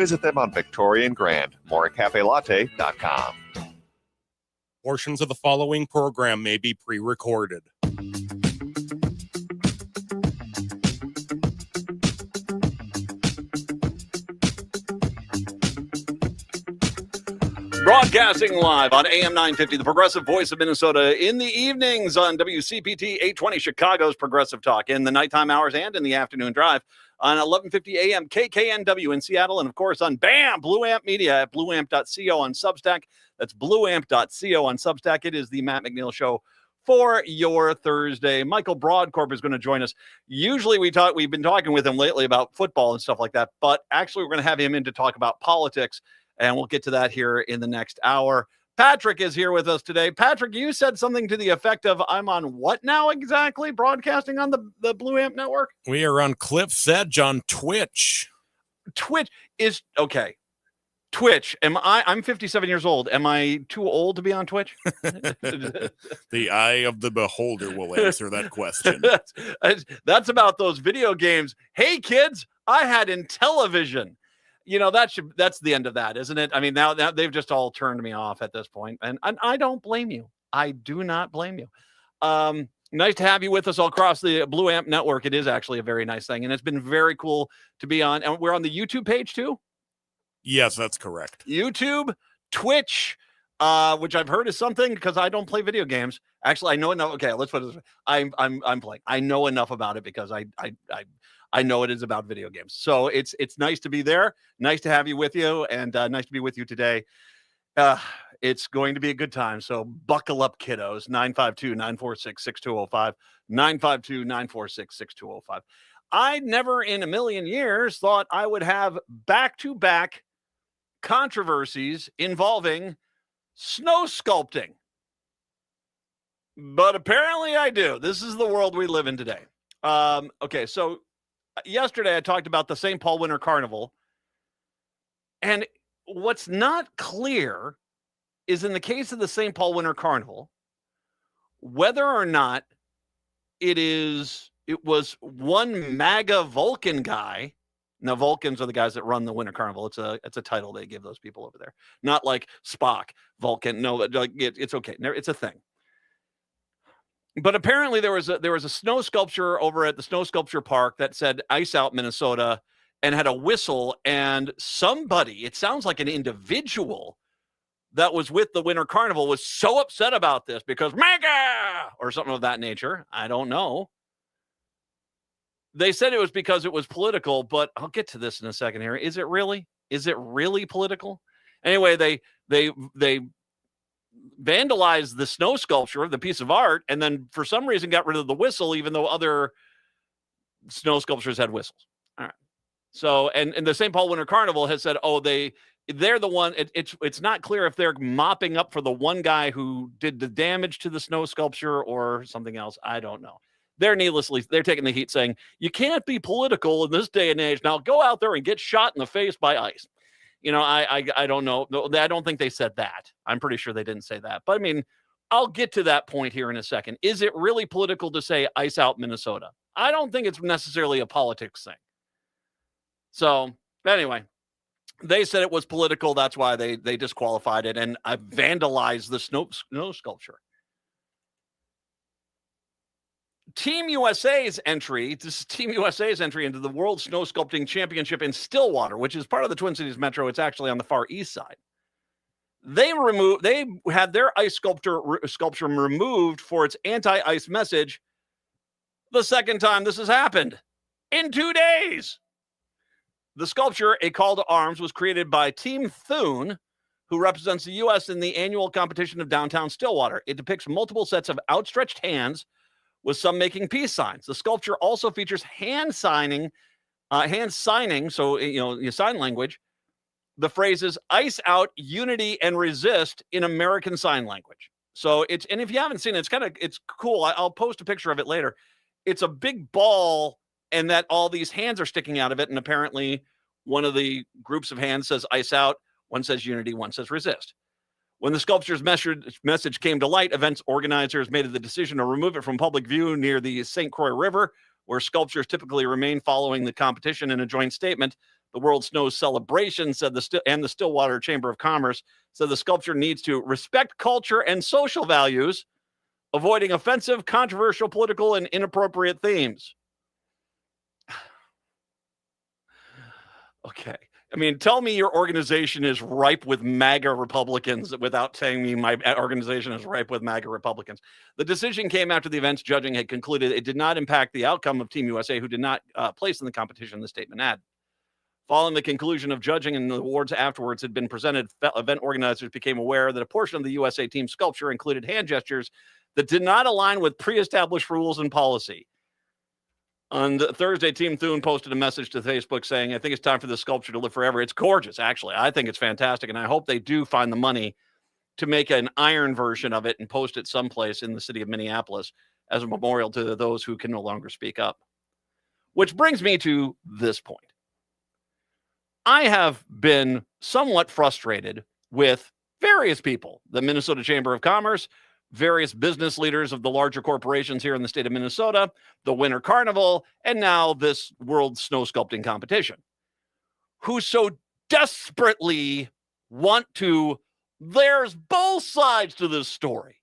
Visit them on Victoria and Grand, moricafelatte.com. Portions of the following program may be pre-recorded. Broadcasting live on AM 950, the Progressive Voice of Minnesota, in the evenings on WCPT 820 Chicago's Progressive Talk, in the nighttime hours and in the afternoon drive on 1150 AM KKNW in Seattle, and of course on BAM, Blue Amp Media at blueamp.co on Substack. That's blueamp.co on Substack. It is the Matt McNeil Show for your Thursday. Michael Broadcorp is going to join us. Usually we've been talking with him lately about football and stuff like that, but actually we're going to have him in to talk about politics. And we'll get to that here in the next hour. Patrick is here with us today. Patrick, you said something to the effect of, I'm on what now exactly? Broadcasting on the Blue Amp Network? We are on Cliff's Edge on Twitch. Twitch is, okay. Twitch, I'm 57 years old. Am I too old to be on Twitch? The eye of the beholder will answer that question. That's about those video games. Hey, kids, I had Intellivision. You know, that's the end of that, isn't it? I mean, now they've just all turned me off at this point, and I don't blame you. I do not blame you. Nice to have you with us all across the Blue Amp Network. It is actually a very nice thing, and it's been very cool to be on. And we're on the YouTube page too? Yes, that's correct. YouTube, Twitch, which I've heard is something because I don't play video games. Actually, I know enough. Okay, let's put it this way. I'm playing. I know enough about it because I know it is about video games. So it's nice to be there. Nice to have you with you, and nice to be with you today. It's going to be a good time. So buckle up, kiddos. 952-946-6205. 952-946-6205. I never in a million years thought I would have back-to-back controversies involving snow sculpting. But apparently I do. This is the world we live in today. Okay, so yesterday I talked about the St. Paul Winter Carnival, and what's not clear is in the case of the St. Paul Winter Carnival, whether or not it was one MAGA Vulcan guy. Now, Vulcans are the guys that run the Winter Carnival. It's a title they give those people over there. Not like Spock, Vulcan. No, like it's okay. It's a thing. But apparently there was a snow sculpture over at the Snow Sculpture Park that said "Ice Out Minnesota" and had a whistle, and somebody, it sounds like an individual that was with the Winter Carnival, was so upset about this because MAGA or something of that nature. I don't know. They said it was because it was political, but I'll get to this in a second here. Is it really? Is it really political? Anyway, they vandalized the snow sculpture, the piece of art, and then for some reason got rid of the whistle, even though other snow sculptures had whistles. All right. So, and the St. Paul Winter Carnival has said, oh, they're the one. It's not clear if they're mopping up for the one guy who did the damage to the snow sculpture or something else. I don't know. They're taking the heat, saying you can't be political in this day and age. Now go out there and get shot in the face by ice. You know, I don't know. I don't think they said that. I'm pretty sure they didn't say that. But I mean, I'll get to that point here in a second. Is it really political to say "Ice Out Minnesota"? I don't think it's necessarily a politics thing. So anyway, they said it was political. That's why they disqualified it, and I vandalized the snow sculpture. Team USA's entry into the World Snow Sculpting Championship in Stillwater, which is part of the Twin Cities Metro. It's actually on the far east side. They had their ice sculpture removed for its anti-ice message. The second time this has happened in 2 days. The sculpture, A Call to Arms, was created by Team Thune, who represents the U.S. in the annual competition of downtown Stillwater. It depicts multiple sets of outstretched hands, with some making peace signs. The sculpture also features hand signing, so, your sign language. The phrases "ice out, unity, and resist" in American Sign Language. So and if you haven't seen it, it's cool. I'll post a picture of it later. It's a big ball, and that all these hands are sticking out of it. And apparently one of the groups of hands says "ice out," one says "unity," one says "resist." When the sculpture's message came to light, events organizers made the decision to remove it from public view near the St. Croix River, where sculptures typically remain following the competition. In a joint statement, The World Snow Celebration said and the Stillwater Chamber of Commerce said the sculpture needs to respect culture and social values, avoiding offensive, controversial, political, and inappropriate themes. Okay. I mean, tell me your organization is ripe with MAGA Republicans without telling me my organization is ripe with MAGA Republicans. The decision came after the event's judging had concluded it did not impact the outcome of Team USA, who did not place in the competition, the statement added. Following the conclusion of judging and the awards afterwards had been presented, event organizers became aware that a portion of the USA team sculpture included hand gestures that did not align with pre-established rules and policy. On Thursday, Team Thune posted a message to Facebook saying, I think it's time for this sculpture to live forever. It's gorgeous, actually. I think it's fantastic, and I hope they do find the money to make an iron version of it and post it someplace in the city of Minneapolis as a memorial to those who can no longer speak up. Which brings me to this point. I have been somewhat frustrated with various people, the Minnesota Chamber of Commerce, various business leaders of the larger corporations here in the state of Minnesota, the Winter Carnival, and now this World Snow Sculpting Competition, who so desperately want to, there's both sides to this story.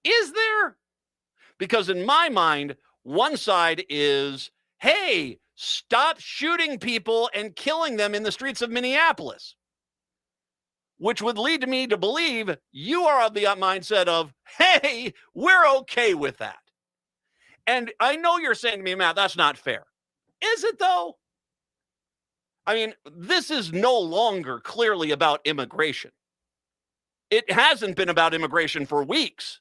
Is there? Because in my mind, one side is, hey, stop shooting people and killing them in the streets of Minneapolis, which would lead me to believe you are of the mindset of, hey, we're okay with that. And I know you're saying to me, Matt, that's not fair. Is it, though? I mean, this is no longer clearly about immigration. It hasn't been about immigration for weeks.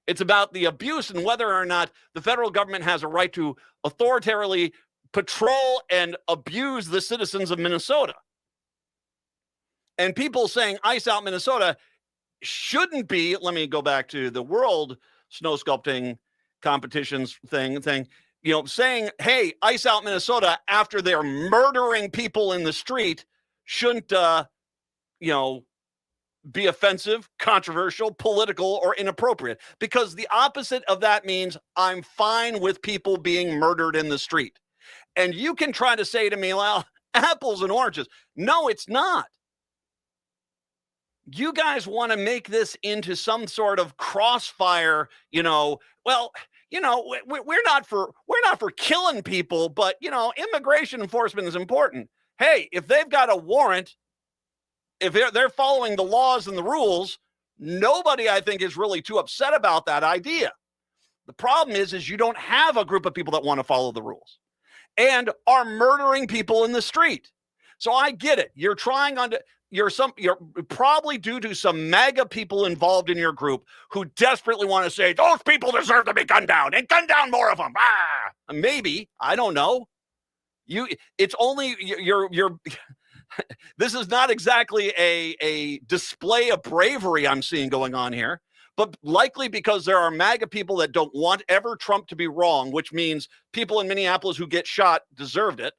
It's about the abuse and whether or not the federal government has a right to authoritatively patrol and abuse the citizens of Minnesota. And people saying ice out Minnesota shouldn't be, let me go back to the World Snow Sculpting Competitions thing, saying, hey, ice out Minnesota after they're murdering people in the street shouldn't, be offensive, controversial, political, or inappropriate. Because the opposite of that means I'm fine with people being murdered in the street. And you can try to say to me, well, apples and oranges. No, it's not. You guys want to make this into some sort of crossfire, we're not for killing people, but immigration enforcement is important. Hey, if they've got a warrant, if they're following the laws and the rules, nobody, I think, is really too upset about that idea. The problem is you don't have a group of people that want to follow the rules and are murdering people in the street. So I get it. You're trying on to. You're probably due to some MAGA people involved in your group who desperately want to say those people deserve to be gunned down and gun down more of them. Maybe, I don't know. It's only you're. This is not exactly a display of bravery I'm seeing going on here, but likely because there are MAGA people that don't want ever Trump to be wrong, which means people in Minneapolis who get shot deserved it.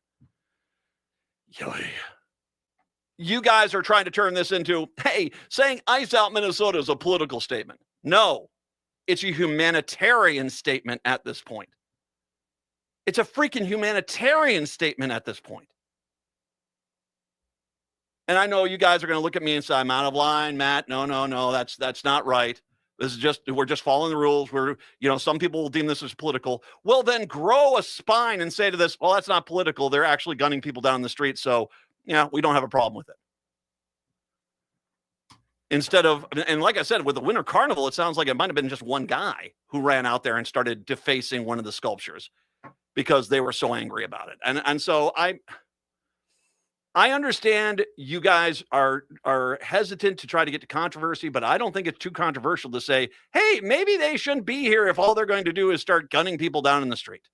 You guys are trying to turn this into, hey, saying ice out Minnesota is a political statement. No, it's a humanitarian statement at this point. It's a freaking humanitarian statement at this point. And I know you guys are going to look at me and say, I'm out of line, Matt. No, that's not right. We're just following the rules. Some people will deem this as political. Well, then grow a spine and say to this, well, that's not political. They're actually gunning people down the street. So, we don't have a problem with it. Instead of, and like I said, with the Winter Carnival, it sounds like it might have been just one guy who ran out there and started defacing one of the sculptures because they were so angry about it. And so I understand you guys are hesitant to try to get to controversy, but I don't think it's too controversial to say, hey, maybe they shouldn't be here if all they're going to do is start gunning people down in the street.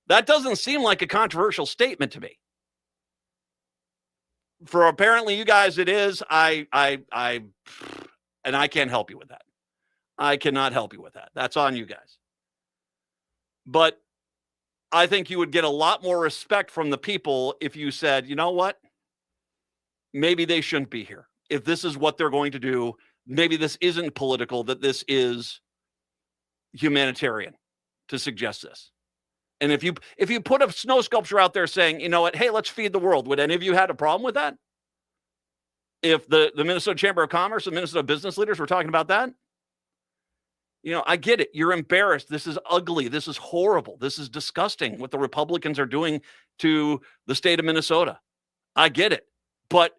That doesn't seem like a controversial statement to me. For apparently you guys, it is. And I can't help you with that. I cannot help you with that. That's on you guys. But I think you would get a lot more respect from the people if you said, you know what? Maybe they shouldn't be here. If this is what they're going to do, maybe this isn't political, that this is humanitarian to suggest this. And if you put a snow sculpture out there saying, you know what, hey, let's feed the world, would any of you had a problem with that? If the Minnesota Chamber of Commerce and Minnesota business leaders were talking about that? You know, I get it. You're embarrassed. This is ugly. This is horrible. This is disgusting what the Republicans are doing to the state of Minnesota. I get it. But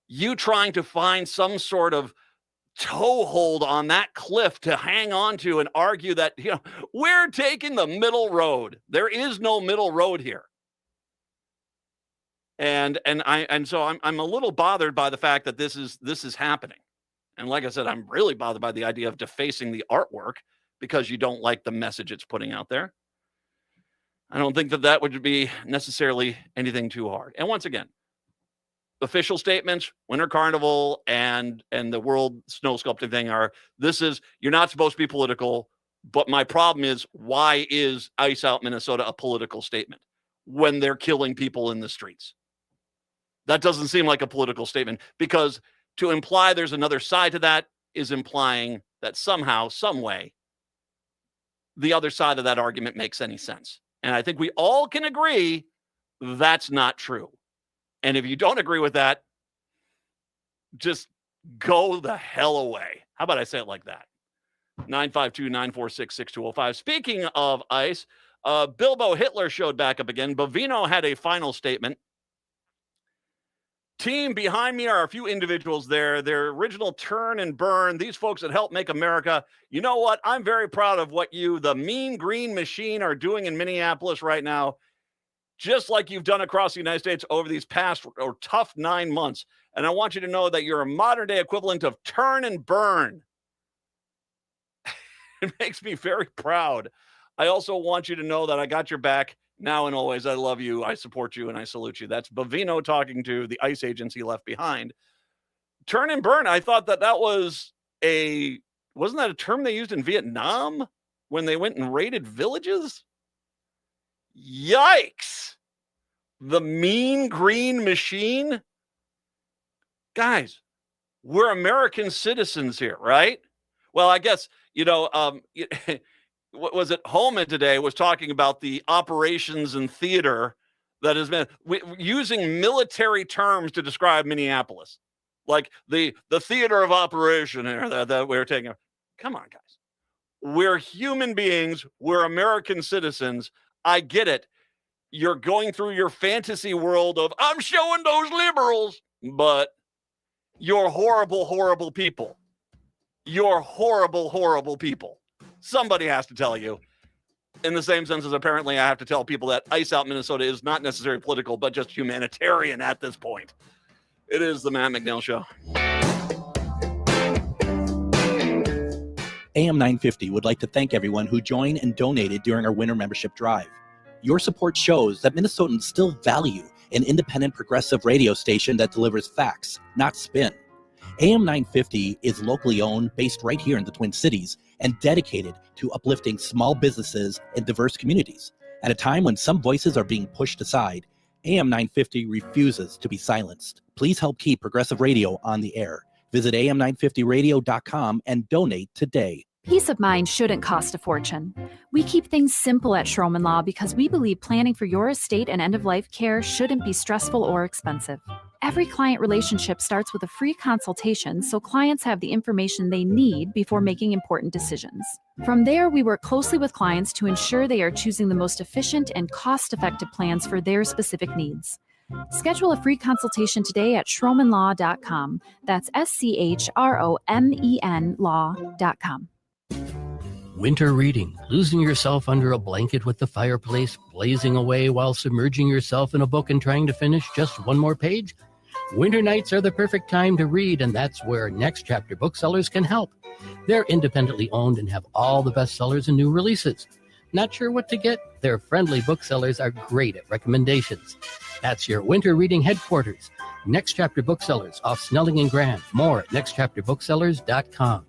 you trying to find some sort of toehold on that cliff to hang on to and argue that, you know, we're taking the middle road. There is no middle road here. And so I'm a little bothered by the fact that this is happening. And like I said, I'm really bothered by the idea of defacing the artwork because you don't like the message it's putting out there. I don't think that would be necessarily anything too hard. And once again, official statements, Winter Carnival and the World Snow Sculpting thing are, you're not supposed to be political, but my problem is, why is Ice Out Minnesota a political statement when they're killing people in the streets? That doesn't seem like a political statement, because to imply there's another side to that is implying that somehow, some way, the other side of that argument makes any sense. And I think we all can agree that's not true. And if you don't agree with that, just go the hell away. How about I say it like that? 952-946-6205. Speaking of ICE, Bilbo Hitler showed back up again. Bovino had a final statement. Team, behind me are a few individuals there. Their original turn and burn. These folks that helped make America. You know what? I'm very proud of what you, the Mean Green Machine, are doing in Minneapolis right now, just like you've done across the United States over these past or tough 9 months. And I want you to know that you're a modern day equivalent of turn and burn. It makes me very proud. I also want you to know that I got your back now and always. I love you. I support you and I salute you. That's Bovino talking to the ICE agency left behind. Turn and burn. I thought that wasn't that a term they used in Vietnam when they went and raided villages? Yikes. The Mean Green Machine. Guys, we're American citizens here, right? Well, I guess, what was it? Holman today was talking about the operations and theater that has been using military terms to describe Minneapolis, like the theater of operation here that we're taking. Come on, guys. We're human beings. We're American citizens. I get it. You're going through your fantasy world of, I'm showing those liberals, but you're horrible, horrible people. You're horrible, horrible people. Somebody has to tell you. In the same sense as apparently I have to tell people that Ice Out Minnesota is not necessarily political, but just humanitarian at this point. It is the Matt McNeil Show. AM 950 would like to thank everyone who joined and donated during our winter membership drive. Your support shows that Minnesotans still value an independent progressive radio station that delivers facts, not spin. AM 950 is locally owned, based right here in the Twin Cities, and dedicated to uplifting small businesses and diverse communities. At a time when some voices are being pushed aside, AM 950 refuses to be silenced. Please help keep progressive radio on the air. Visit am950radio.com and donate today. Peace of mind shouldn't cost a fortune. We keep things simple at Schroman Law because we believe planning for your estate and end-of-life care shouldn't be stressful or expensive. Every client relationship starts with a free consultation so clients have the information they need before making important decisions. From there, we work closely with clients to ensure they are choosing the most efficient and cost-effective plans for their specific needs. Schedule a free consultation today at schromanlaw.com. That's SCHROMEN law.com. Winter reading, losing yourself under a blanket with the fireplace blazing away while submerging yourself in a book and trying to finish just one more page? Winter nights are the perfect time to read, and that's where Next Chapter Booksellers can help. They're independently owned and have all the bestsellers and new releases. Not sure what to get? Their friendly booksellers are great at recommendations. That's your winter reading headquarters. Next Chapter Booksellers off Snelling and Grand. More at nextchapterbooksellers.com.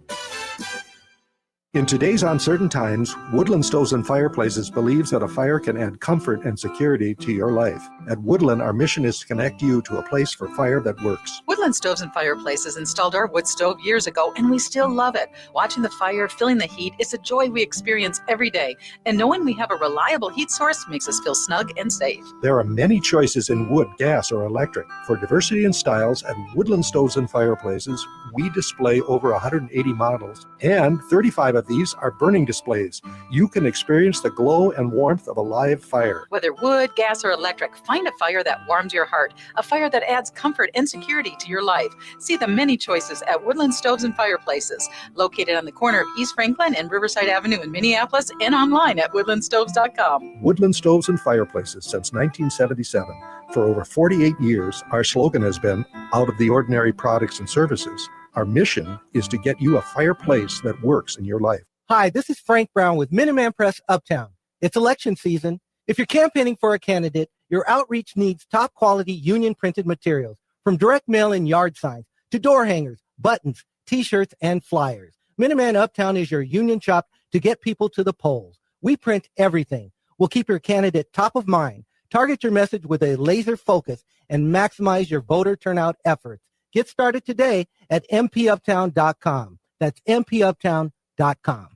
In today's uncertain times, Woodland Stoves and Fireplaces believes that a fire can add comfort and security to your life. At Woodland, our mission is to connect you to a place for fire that works. Woodland Stoves and Fireplaces installed our wood stove years ago, and we still love it. Watching the fire, feeling the heat, is a joy we experience every day. And knowing we have a reliable heat source makes us feel snug and safe. There are many choices in wood, gas, or electric. For diversity and styles, at Woodland Stoves and Fireplaces, we display over 180 models, and 35 of these are burning displays. You can experience the glow and warmth of a live fire. Whether wood, gas, or electric, find a fire that warms your heart, a fire that adds comfort and security to your life. See the many choices at Woodland Stoves and Fireplaces, located on the corner of East Franklin and Riverside Avenue in Minneapolis, and online at woodlandstoves.com. Woodland Stoves and Fireplaces since 1977. For over 48 years, our slogan has been, out of the ordinary products and services. Our mission is to get you a fireplace that works in your life. Hi, this is Frank Brown with Minuteman Press Uptown. It's election season. If you're campaigning for a candidate, your outreach needs top quality union printed materials, from direct mail and yard signs to door hangers, buttons, t-shirts, and flyers. Minuteman Uptown is your union shop to get people to the polls. We print everything. We'll keep your candidate top of mind, target your message with a laser focus, and maximize your voter turnout efforts. Get started today at mpuptown.com. That's mpuptown.com.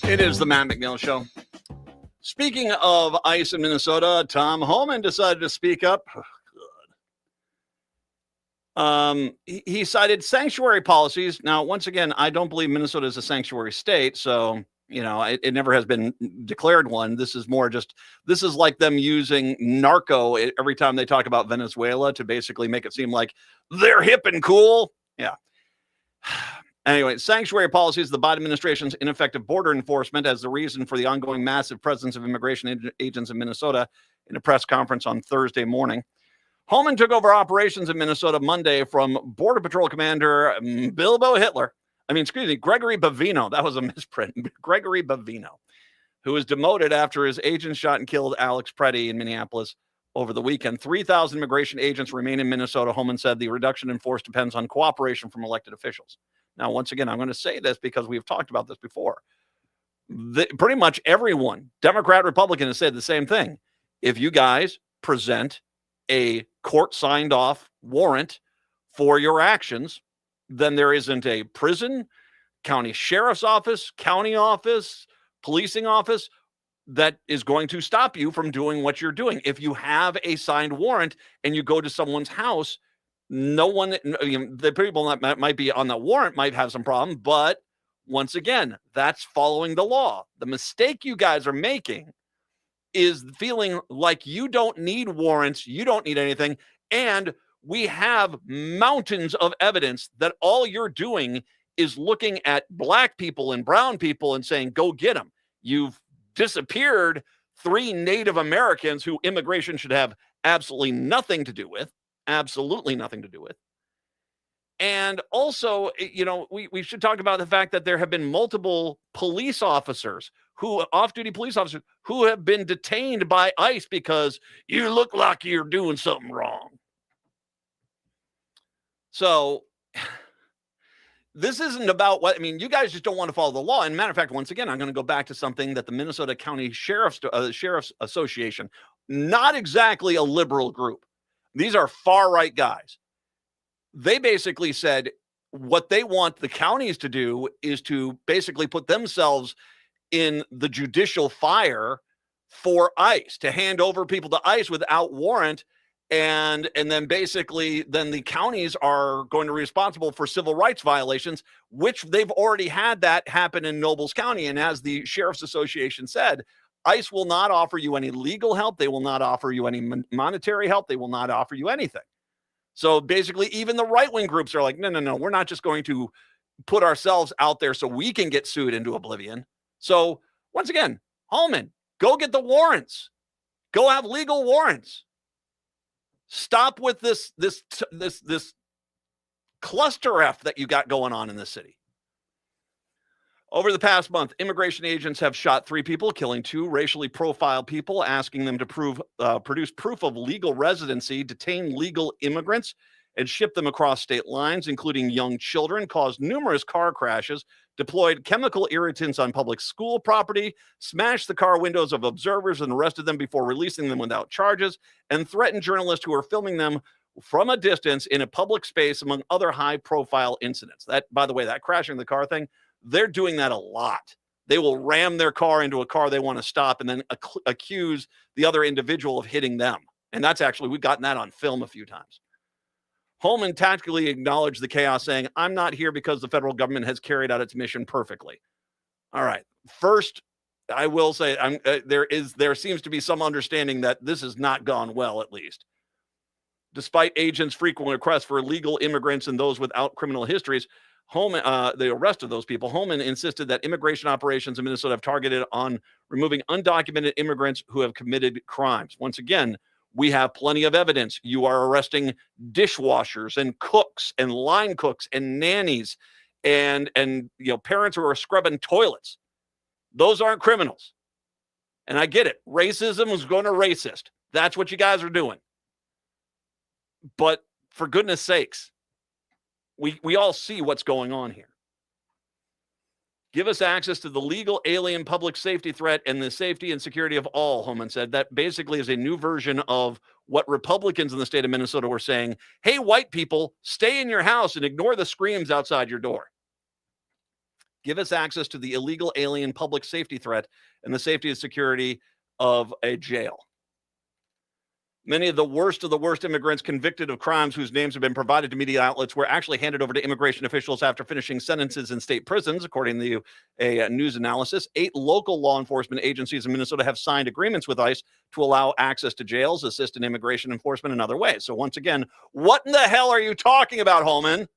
It is the Matt McNeil Show. Speaking of ice in Minnesota, Tom Homan decided to speak up. He cited sanctuary policies. Now, once again, I don't believe Minnesota is a sanctuary state, so it never has been declared one. This is more just, this is like them using narco every time they talk about Venezuela to basically make it seem like they're hip and cool. Yeah. Anyway, sanctuary policies, the Biden administration's ineffective border enforcement as the reason for the ongoing massive presence of immigration agents in Minnesota in a press conference on Thursday morning. Homan took over operations in Minnesota Monday from Border Patrol Commander Gregory Bavino. That was a misprint. Gregory Bavino, who was demoted after his agent shot and killed Alex Preddy in Minneapolis over the weekend. 3,000 immigration agents remain in Minnesota. Homan said the reduction in force depends on cooperation from elected officials. Now, once again, I'm going to say this because we've talked about this before. Pretty much everyone, Democrat, Republican, has said the same thing. If you guys present a court-signed off warrant for your actions, then there isn't a prison, county sheriff's office, county office, policing office that is going to stop you from doing what you're doing. If you have a signed warrant and you go to someone's house, no one, the people that might be on the warrant might have some problem, but once again, that's following the law. The mistake you guys are making is feeling like you don't need warrants, you don't need anything, and we have mountains of evidence that all you're doing is looking at black people and brown people and saying, go get them. You've disappeared 3 Native Americans who immigration should have absolutely nothing to do with. Absolutely nothing to do with. And also, we should talk about the fact that there have been multiple police officers off-duty police officers who have been detained by ICE because you look like you're doing something wrong. So this isn't about you guys just don't want to follow the law. And matter of fact, once again, I'm going to go back to something that the Minnesota County Sheriff's Association, not exactly a liberal group. These are far-right guys. They basically said what they want the counties to do is to basically put themselves in the judicial fire for ICE, to hand over people to ICE without warrant. And then basically then the counties are going to be responsible for civil rights violations, which they've already had that happen in Nobles County. And as the Sheriff's Association said, ICE will not offer you any legal help. They will not offer you any monetary help. They will not offer you anything. So basically, even the right-wing groups are like, no, we're not just going to put ourselves out there so we can get sued into oblivion. So once again, Holman, go get the warrants. Go have legal warrants. Stop with this cluster F that you got going on in the city. Over the past month, immigration agents have shot 3 people, killing 2 racially profiled people, asking them to produce proof of legal residency, detain legal immigrants, and ship them across state lines, including young children, caused numerous car crashes, deployed chemical irritants on public school property, smashed the car windows of observers and arrested them before releasing them without charges, and threatened journalists who were filming them from a distance in a public space, among other high-profile incidents. That, by the way, that crashing the car thing, they're doing that a lot. They will ram their car into a car they want to stop and then accuse the other individual of hitting them. And that's actually, we've gotten that on film a few times. Holman tactically acknowledged the chaos, saying, "I'm not here because the federal government has carried out its mission perfectly." All right. First, I will say there seems to be some understanding that this has not gone well, at least. Despite agents' frequent requests for illegal immigrants and those without criminal histories, the arrest of those people, Holman insisted that immigration operations in Minnesota have targeted on removing undocumented immigrants who have committed crimes. Once again, we have plenty of evidence. You are arresting dishwashers and cooks and line cooks and nannies and parents who are scrubbing toilets. Those aren't criminals. And I get it. Racism is going to racist. That's what you guys are doing. But for goodness sakes, we all see what's going on here. Give us access to the legal alien public safety threat and the safety and security of all, Holman said. That basically is a new version of what Republicans in the state of Minnesota were saying. Hey, white people, stay in your house and ignore the screams outside your door. Give us access to the illegal alien public safety threat and the safety and security of a jail. Many of the worst immigrants convicted of crimes whose names have been provided to media outlets were actually handed over to immigration officials after finishing sentences in state prisons, according to a news analysis. 8 local law enforcement agencies in Minnesota have signed agreements with ICE to allow access to jails, assist in immigration enforcement in other ways. So once again, what in the hell are you talking about, Holman?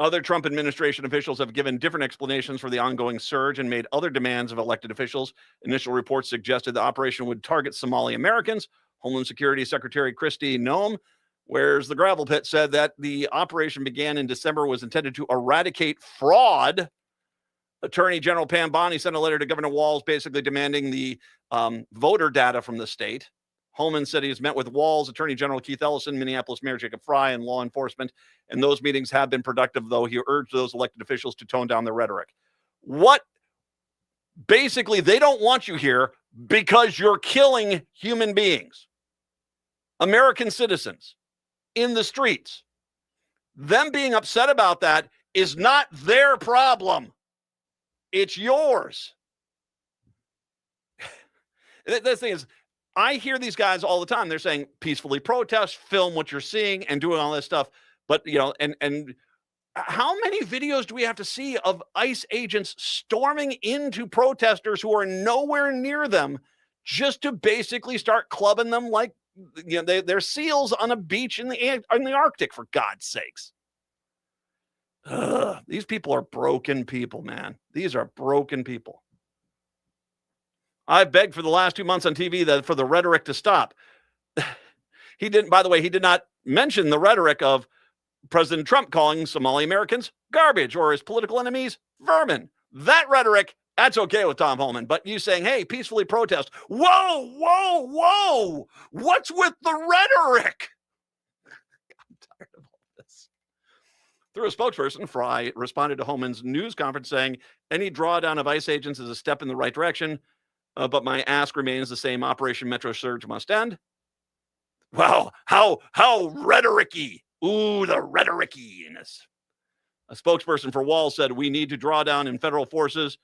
Other Trump administration officials have given different explanations for the ongoing surge and made other demands of elected officials. Initial reports suggested the operation would target Somali Americans. Homeland Security Secretary Kristi Noem, where's the gravel pit, said that the operation began in December, was intended to eradicate fraud. Attorney General Pam Bondi sent a letter to Governor Walz basically demanding the voter data from the state. Holman said he has met with Walz, Attorney General Keith Ellison, Minneapolis Mayor Jacob Fry, and law enforcement, and those meetings have been productive, though he urged those elected officials to tone down their rhetoric. What? Basically, they don't want you here because you're killing human beings, American citizens, in the streets. Them being upset about that is not their problem. It's yours. The thing is, I hear these guys all the time. They're saying peacefully protest, film what you're seeing, and doing all this stuff. But, and how many videos do we have to see of ICE agents storming into protesters who are nowhere near them just to basically start clubbing them like, they're seals on a beach in the Arctic, for God's sakes. These people are broken people, man. These are broken people. I've begged for the last 2 months on TV for the rhetoric to stop. He didn't, by the way, he did not mention the rhetoric of President Trump calling Somali Americans garbage or his political enemies vermin. That rhetoric, that's okay with Tom Holman. But you saying, hey, peacefully protest. Whoa, whoa, whoa. What's with the rhetoric? I'm tired of all this. Through a spokesperson, Fry responded to Holman's news conference saying, any drawdown of ICE agents is a step in the right direction. But my ask remains the same. Operation Metro Surge must end. Wow, how rhetoric-y. Ooh, the rhetoric-iness. A spokesperson for Walz said, we need to draw down in federal forces,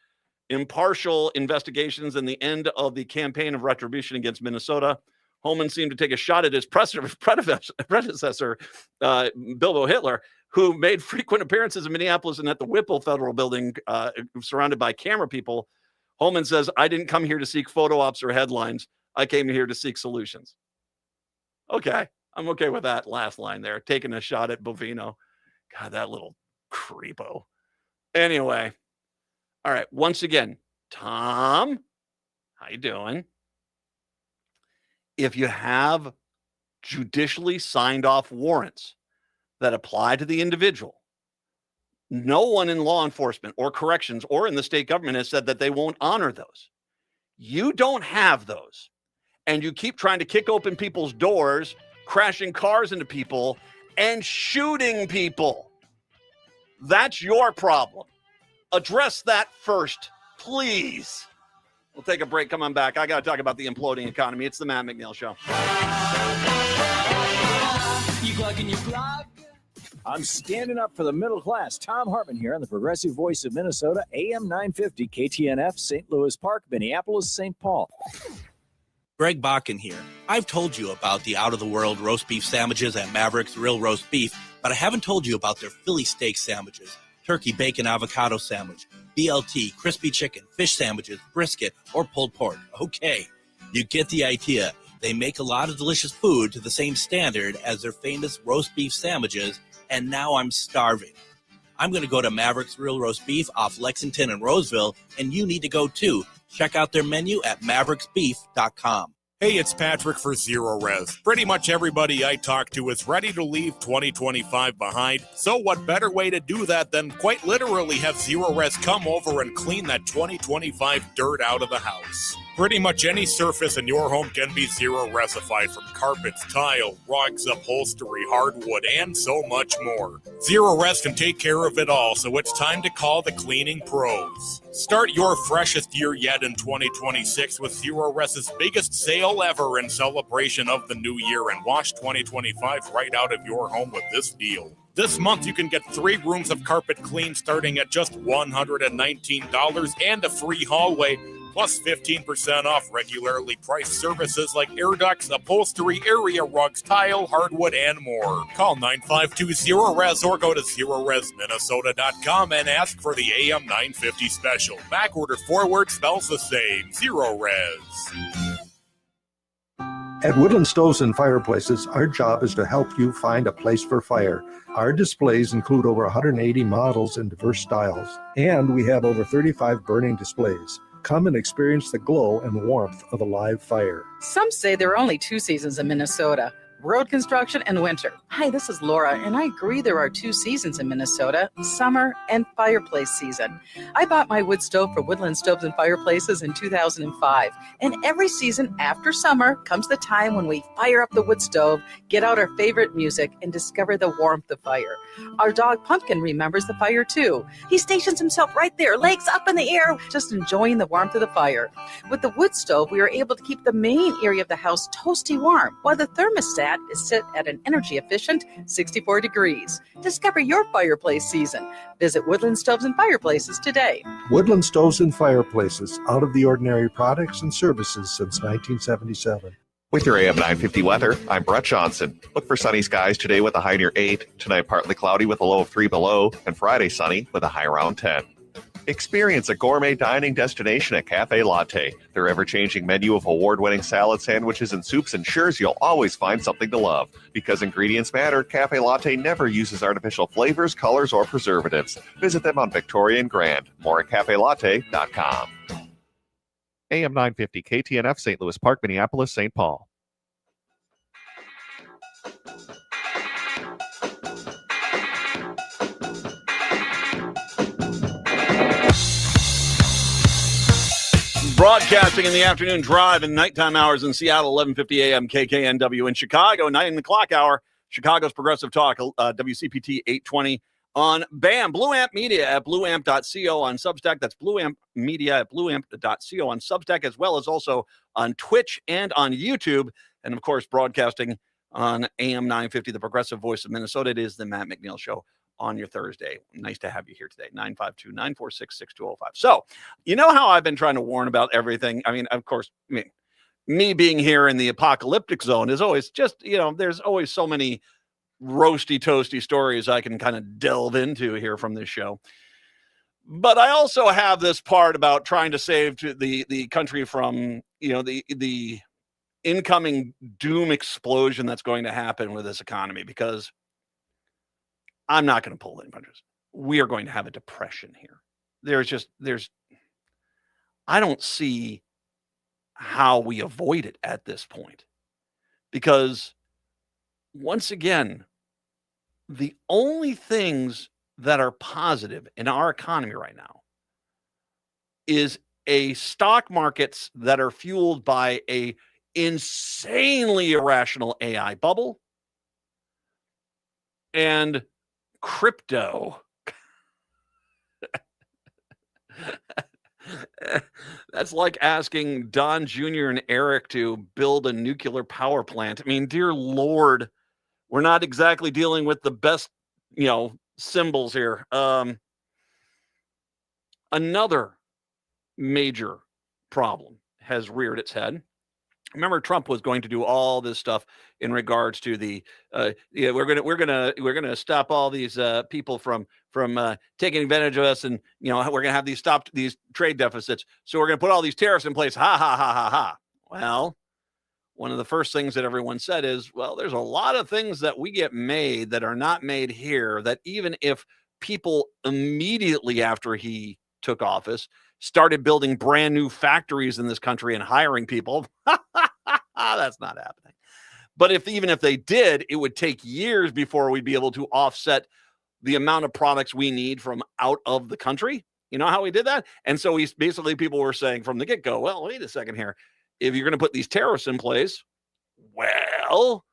impartial investigations, and the end of the campaign of retribution against Minnesota. Holman seemed to take a shot at his predecessor, Bilbo Hitler, who made frequent appearances in Minneapolis and at the Whipple Federal Building, surrounded by camera people. Holman says, I didn't come here to seek photo ops or headlines. I came here to seek solutions. Okay, I'm okay with that last line there, taking a shot at Bovino. God, that little creepo. Anyway, all right, once again, Tom, how you doing? If you have judicially signed off warrants that apply to the individual, No one in law enforcement or corrections or in the state government has said that they won't honor those. You don't have those. And you keep trying to kick open people's doors, crashing cars into people, and shooting people. That's your problem. Address that first, please. We'll take a break. Come on back. I got to talk about the imploding economy. It's the Matt McNeil Show. I'm standing up for the middle class. Tom Hartman here on the Progressive Voice of Minnesota, AM 950, KTNF, St. Louis Park, Minneapolis, St. Paul. Greg Bakken here. I've told you about the out-of-the-world roast beef sandwiches at Maverick's Real Roast Beef, but I haven't told you about their Philly steak sandwiches, turkey bacon avocado sandwich, BLT, crispy chicken, fish sandwiches, brisket, or pulled pork. Okay, you get the idea. They make a lot of delicious food to the same standard as their famous roast beef sandwiches, and now I'm starving. I'm going to go to Maverick's Real Roast Beef off Lexington and Roseville, and you need to go too. Check out their menu at mavericksbeef.com. Hey, it's Patrick for Zero Res. Pretty much everybody I talk to is ready to leave 2025 behind. So what better way to do that than quite literally have Zero Res come over and clean that 2025 dirt out of the house? Pretty much any surface in your home can be Zero Resified, from carpets, tile, rugs, upholstery, hardwood, and so much more. Zero Res can take care of it all, so it's time to call the cleaning pros. Start your freshest year yet in 2026 with Zero Res's biggest sale ever in celebration of the new year, and wash 2025 right out of your home with this deal. This month, you can get 3 rooms of carpet clean starting at just $119 and a free hallway, plus 15% off regularly priced services like air ducts, upholstery, area rugs, tile, hardwood, and more. Call 952-ZERO-RES or go to ZeroResMinnesota.com and ask for the AM 950 special. Backward or forward spells the same. Zero Res. At Woodland Stoves and Fireplaces, our job is to help you find a place for fire. Our displays include over 180 models in diverse styles, and we have over 35 burning displays. Come and experience the glow and warmth of a live fire. Some say there are only 2 seasons in Minnesota: road construction and winter. Hi, this is Laura, and I agree there are 2 seasons in Minnesota: summer and fireplace season. I bought my wood stove for Woodland Stoves and Fireplaces in 2005, and every season after summer comes the time when we fire up the wood stove, get out our favorite music, and discover the warmth of fire. Our dog Pumpkin remembers the fire too. He stations himself right there, legs up in the air, just enjoying the warmth of the fire. With the wood stove, we are able to keep the main area of the house toasty warm, while the thermostat is set at an energy efficient 64 degrees. Discover your fireplace season. Visit Woodland Stoves and Fireplaces today. Woodland Stoves and Fireplaces, out of the ordinary products and services since 1977. With your AM 950 weather, I'm Brett Johnson. Look for sunny skies today with a high near 8, tonight partly cloudy with a low of 3 below, and Friday sunny with a high around 10. Experience a gourmet dining destination at Cafe Latte. Their ever-changing menu of award-winning salad, sandwiches, and soups ensures you'll always find something to love. Because ingredients matter, Cafe Latte never uses artificial flavors, colors, or preservatives. Visit them on Victoria and Grand. More at cafelatte.com. AM 950 KTNF, St. Louis Park, Minneapolis, St. Paul. Broadcasting in the afternoon drive and nighttime hours in Seattle, 11:50 a.m. KKNW. In Chicago, 9 o'clock hour, Chicago's Progressive Talk, WCPT 820 on BAM, Blue Amp Media at blueamp.co on Substack. That's Blue Amp Media at blueamp.co on Substack, as well as also on Twitch and on YouTube. And, of course, broadcasting on AM 950, the Progressive Voice of Minnesota. It is the Matt McNeil Show on your Thursday. Nice to have you here today. 952-946-6205. So, you know how I've been trying to warn about everything? I mean, of course, me being here in the apocalyptic zone is always just, there's always so many roasty toasty stories I can kind of delve into here from this show. But I also have this part about trying to save the country from, the incoming doom explosion that's going to happen with this economy, because I'm not going to pull any punches. We are going to have a depression here. I don't see how we avoid it at this point, because once again, the only things that are positive in our economy right now is a stock markets that are fueled by a insanely irrational AI bubble and crypto. That's like asking Don Jr. and Eric to build a nuclear power plant. I mean, dear Lord, we're not exactly dealing with the best, symbols here. Another major problem has reared its head. Remember, Trump was going to do all this stuff in regards to the we're gonna stop all these people from taking advantage of us, and we're gonna have these trade deficits. So we're gonna put all these tariffs in place. Ha ha ha ha ha. Well, one of the first things that everyone said is, well, there's a lot of things that we get made that are not made here. That even if people immediately after he took office started building brand new factories in this country and hiring people, that's not happening. But even if they did, it would take years before we'd be able to offset the amount of products we need from out of the country. You know how we did that? And so people were saying from the get-go, well, wait a second here. If you're going to put these tariffs in place, well,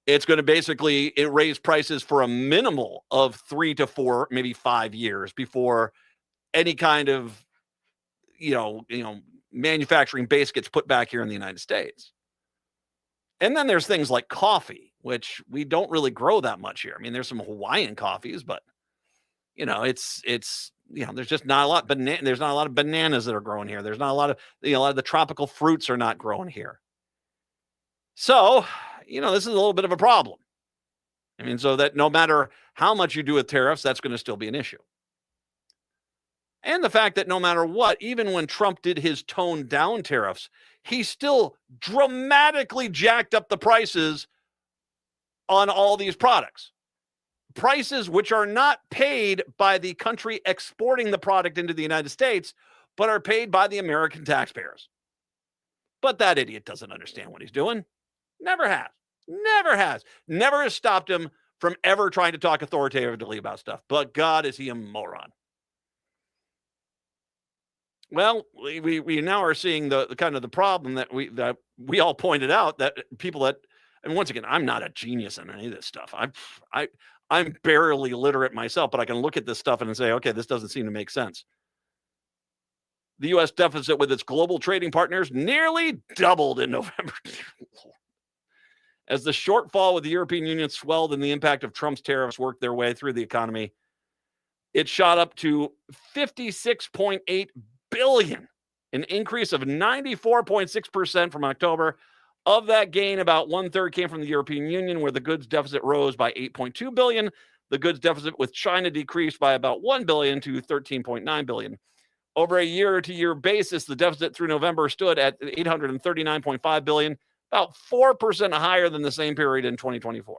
it's going to basically raise prices for a minimal of 3 to 4, maybe 5 years before any kind of manufacturing base gets put back here in the United States. And then there's things like coffee, which we don't really grow that much here. I mean, there's some Hawaiian coffees, but it's there's just not a lot. There's not a lot of bananas that are growing here. There's not a lot of a lot of the tropical fruits are not growing here. So this is a little bit of a problem. I mean, so that no matter how much you do with tariffs, that's going to still be an issue. And the fact that no matter what, even when Trump did his toned down tariffs, he still dramatically jacked up the prices on all these products. Prices which are not paid by the country exporting the product into the United States, but are paid by the American taxpayers. But that idiot doesn't understand what he's doing. Never has. Never has stopped him from ever trying to talk authoritatively about stuff. But God, is he a moron. Well, we now are seeing the kind of the problem that we all pointed out, that people that, and once again, I'm not a genius in any of this stuff. I'm barely literate myself, but I can look at this stuff and say, okay, this doesn't seem to make sense. The U.S. deficit with its global trading partners nearly doubled in November. As the shortfall with the European Union swelled and the impact of Trump's tariffs worked their way through the economy, it shot up to $56.8 billion, an increase of 94.6% from October. Of that gain, about 1/3 came from the European Union, where the goods deficit rose by $8.2 billion. The goods deficit with China decreased by about $1 billion to $13.9 billion. Over a year-to-year basis, the deficit through November stood at $839.5 billion, about 4% higher than the same period in 2024.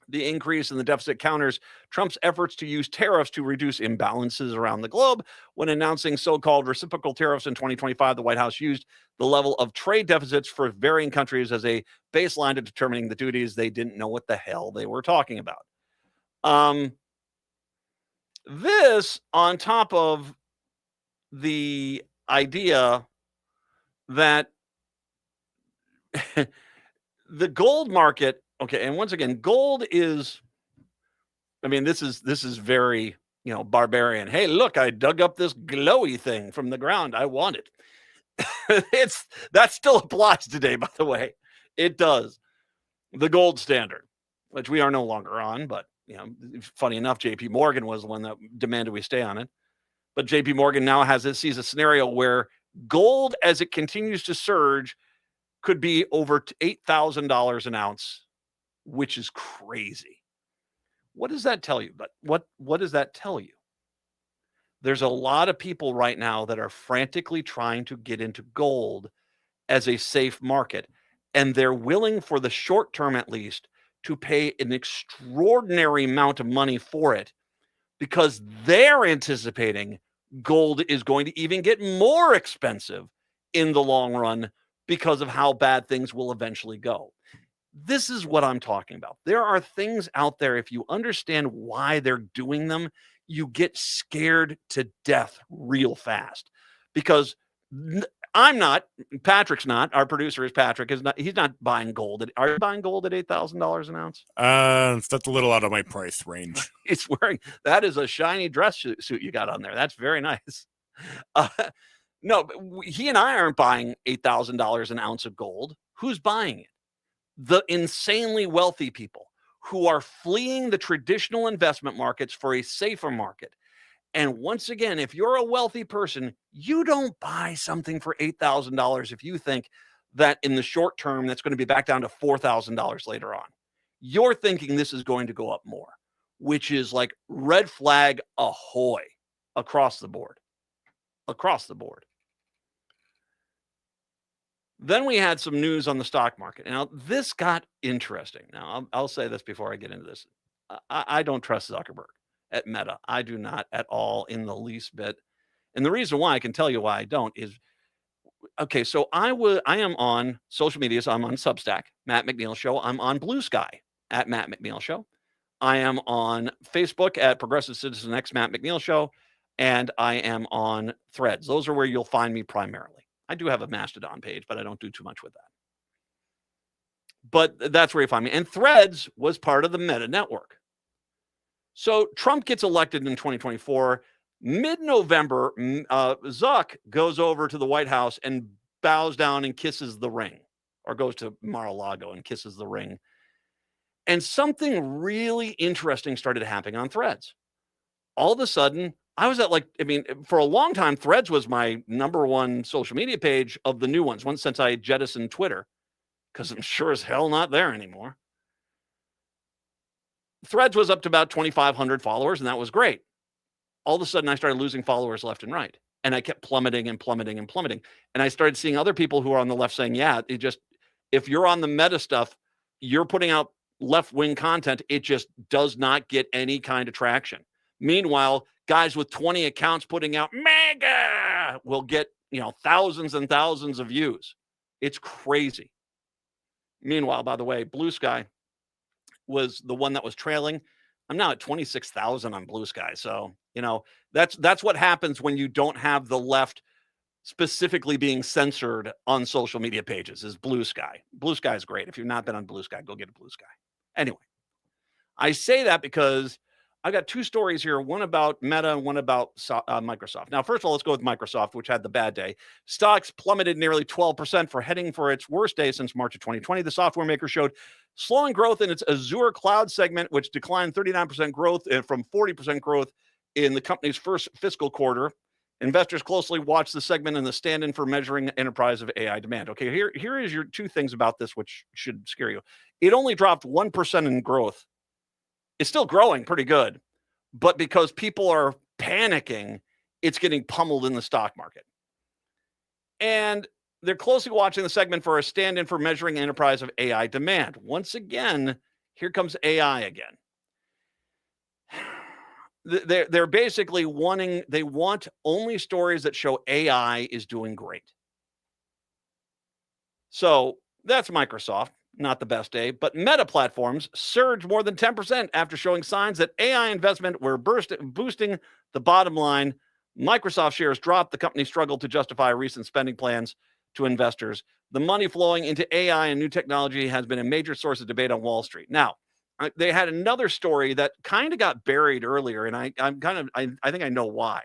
The increase in the deficit counters Trump's efforts to use tariffs to reduce imbalances around the globe. When announcing so-called reciprocal tariffs in 2025, the White House used the level of trade deficits for varying countries as a baseline to determining the duties. They didn't know what the hell they were talking about. This on top of the idea that the gold market, okay, and once again, gold is, I mean, this is very, barbarian. Hey, look, I dug up this glowy thing from the ground. I want it. That still applies today, by the way. It does. The gold standard, which we are no longer on, but funny enough, JP Morgan was the one that demanded we stay on it. But JP Morgan now sees a scenario where gold, as it continues to surge, could be over $8,000 an ounce, which is crazy. What does that tell you? But what does that tell you? There's a lot of people right now that are frantically trying to get into gold as a safe market, and they're willing, for the short term at least, to pay an extraordinary amount of money for it, because they're anticipating gold is going to even get more expensive in the long run because of how bad things will eventually go. This is what I'm talking about. There are things out there, if you understand why they're doing them, you get scared to death real fast. Because I'm not, Patrick's not, our producer is Patrick, he's not buying gold. Are you buying gold at $8,000 an ounce? That's a little out of my price range. He's wearing, that is a shiny dress suit you got on there. That's very nice. No, but he and I aren't buying $8,000 an ounce of gold. Who's buying it? The insanely wealthy people who are fleeing the traditional investment markets for a safer market. And once again, if you're a wealthy person, you don't buy something for $8,000 if you think that in the short term, that's going to be back down to $4,000 later on. You're thinking this is going to go up more, which is like red flag ahoy across the board. Across the board. Then we had some news on the stock market. Now, this got interesting. Now, I'll say this before I get into this. I don't trust Zuckerberg at Meta. I do not at all in the least bit. And the reason why, I can tell you why I don't, is, okay, so I am on social media. So I'm on Substack, Matt McNeil Show. I'm on Blue Sky at Matt McNeil Show. I am on Facebook at Progressive Citizen X Matt McNeil Show. And I am on Threads. Those are where you'll find me primarily. I do have a Mastodon page, but I don't do too much with that. But that's where you find me. And Threads was part of the Meta network. So Trump gets elected in 2024. Mid-November, Zuck goes over to the White House and bows down and kisses the ring, or goes to Mar-a-Lago and kisses the ring. And something really interesting started happening on Threads. All of a sudden, I was at for a long time, Threads was my number one social media page of the new ones, since I jettisoned Twitter, because I'm sure as hell not there anymore. Threads was up to about 2,500 followers, and that was great. All of a sudden, I started losing followers left and right, and I kept plummeting and plummeting and plummeting. And I started seeing other people who are on the left saying, yeah, if you're on the Meta stuff, you're putting out left-wing content, it just does not get any kind of traction. Meanwhile, guys with 20 accounts putting out mega will get, thousands and thousands of views. It's crazy. Meanwhile, by the way, Blue Sky was the one that was trailing. I'm now at 26,000 on Blue Sky. So, that's what happens when you don't have the left specifically being censored on social media pages, is Blue Sky. Blue Sky is great. If you've not been on Blue Sky, go get a Blue Sky. Anyway, I say that because I got two stories here, one about Meta and one about Microsoft. Now, first of all, let's go with Microsoft, which had the bad day. Stocks plummeted nearly 12% heading for its worst day since March of 2020. The software maker showed slowing growth in its Azure cloud segment, which declined 39% growth from 40% growth in the company's first fiscal quarter. Investors closely watch the segment and the stand-in for measuring enterprise of AI demand. Okay, here is your two things about this, which should scare you. It only dropped 1% in growth. It's still growing pretty good, but because people are panicking, it's getting pummeled in the stock market. And they're closely watching the segment for a stand-in for measuring enterprise of AI demand. Once again, here comes AI again. They're basically they want only stories that show AI is doing great. So that's Microsoft. Not the best day, but Meta Platforms surged more than 10% after showing signs that AI investment were boosting the bottom line. Microsoft shares dropped. The company struggled to justify recent spending plans to investors. The money flowing into AI and new technology has been a major source of debate on Wall Street. Now, they had another story that kind of got buried earlier, and I think I know why.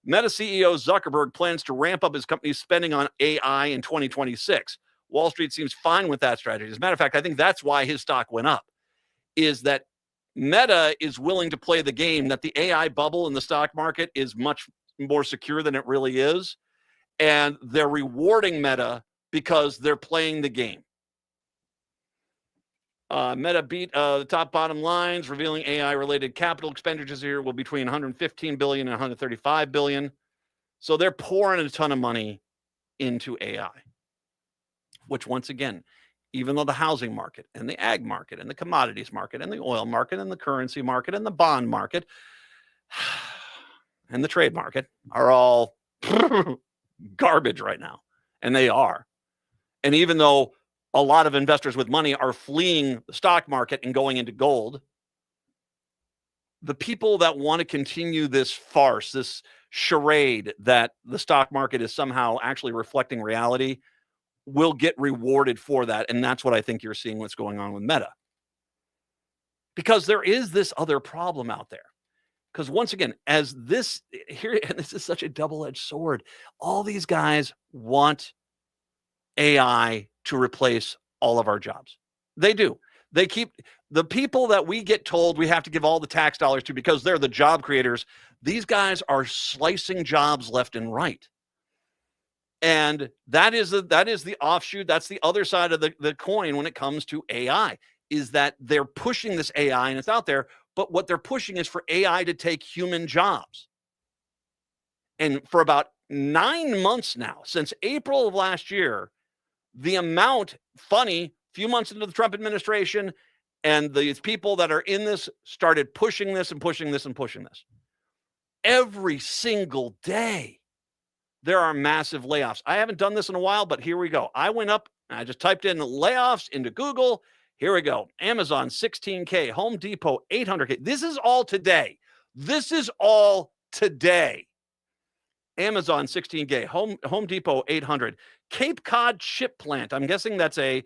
Meta CEO Zuckerberg plans to ramp up his company's spending on AI in 2026. Wall Street seems fine with that strategy. As a matter of fact, I think that's why his stock went up, is that Meta is willing to play the game that the AI bubble in the stock market is much more secure than it really is. And they're rewarding Meta because they're playing the game. Meta beat the top bottom lines, revealing AI-related capital expenditures here will be between $115 billion and $135 billion. So they're pouring a ton of money into AI. Which, once again, even though the housing market and the ag market and the commodities market and the oil market and the currency market and the bond market and the trade market are all garbage right now, and they are. And even though a lot of investors with money are fleeing the stock market and going into gold. The people that want to continue this farce, this charade that the stock market is somehow actually reflecting reality, will get rewarded for that. And that's what I think you're seeing what's going on with Meta. Because there is this other problem out there. Because once again, as this here, and this is such a double-edged sword, all these guys want AI to replace all of our jobs. They do. They keep the people that we get told we have to give all the tax dollars to because they're the job creators. These guys are slicing jobs left and right. And that is the offshoot. That's the other side of the coin when it comes to AI, is that they're pushing this AI and it's out there, but what they're pushing is for AI to take human jobs. And for about 9 months now, since April of last year, the amount, few months into the Trump administration, and these people that are in this started pushing this and pushing this and pushing this. Every single day, there are massive layoffs. I haven't done this in a while, but here we go. I went up and I just typed in layoffs into Google. Here we go. Amazon, 16K. Home Depot, 800K. This is all today. Amazon, 16K. Home Depot, 800. Cape Cod chip plant. I'm guessing that's a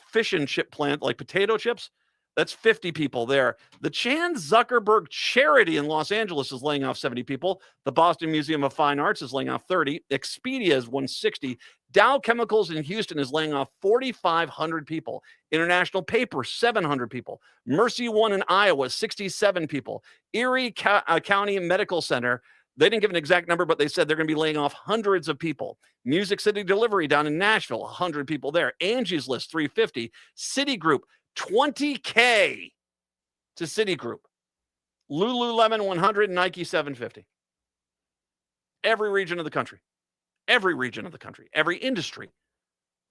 fish and chip plant, like potato chips. That's 50 people there. The Chan Zuckerberg Charity in Los Angeles is laying off 70 people. The Boston Museum of Fine Arts is laying off 30. Expedia is 160. Dow Chemicals in Houston is laying off 4,500 people. International Paper, 700 people. Mercy One in Iowa, 67 people. Erie County Medical Center, they didn't give an exact number, but they said they're going to be laying off hundreds of people. Music City Delivery down in Nashville, 100 people there. Angie's List, 350. Citigroup, 20K to Citigroup. Lululemon, 100. Nike, 750. Every region of the country. Every industry.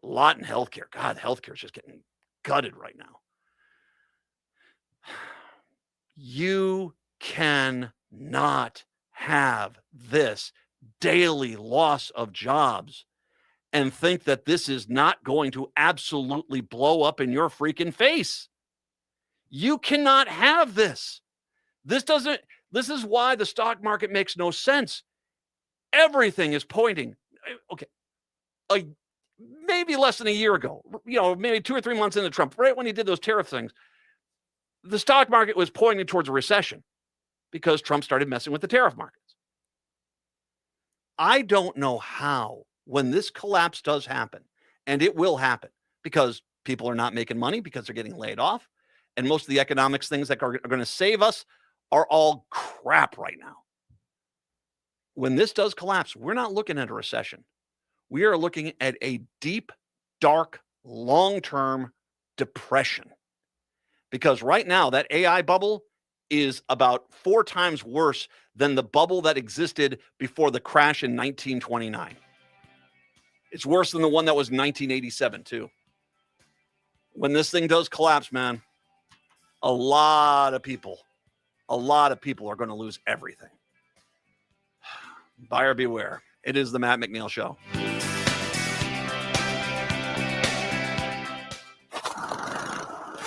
A lot in healthcare. God, healthcare is just getting gutted right now. You cannot have this daily loss of jobs and think that this is not going to absolutely blow up in your freaking face. You cannot have this. This is why the stock market makes no sense. Everything is pointing. Okay. Like maybe less than a year ago, maybe 2 or 3 months into Trump, right when he did those tariff things, the stock market was pointing towards a recession because Trump started messing with the tariff markets. I don't know how, when this collapse does happen, and it will happen because people are not making money because they're getting laid off, and most of the economics things that are going to save us are all crap right now. When this does collapse, we're not looking at a recession. We are looking at a deep, dark, long-term depression. Because right now, that AI bubble is about 4 times worse than the bubble that existed before the crash in 1929. It's worse than the one that was 1987, too. When this thing does collapse, man, a lot of people are going to lose everything. Buyer beware. It is the Matt McNeil Show.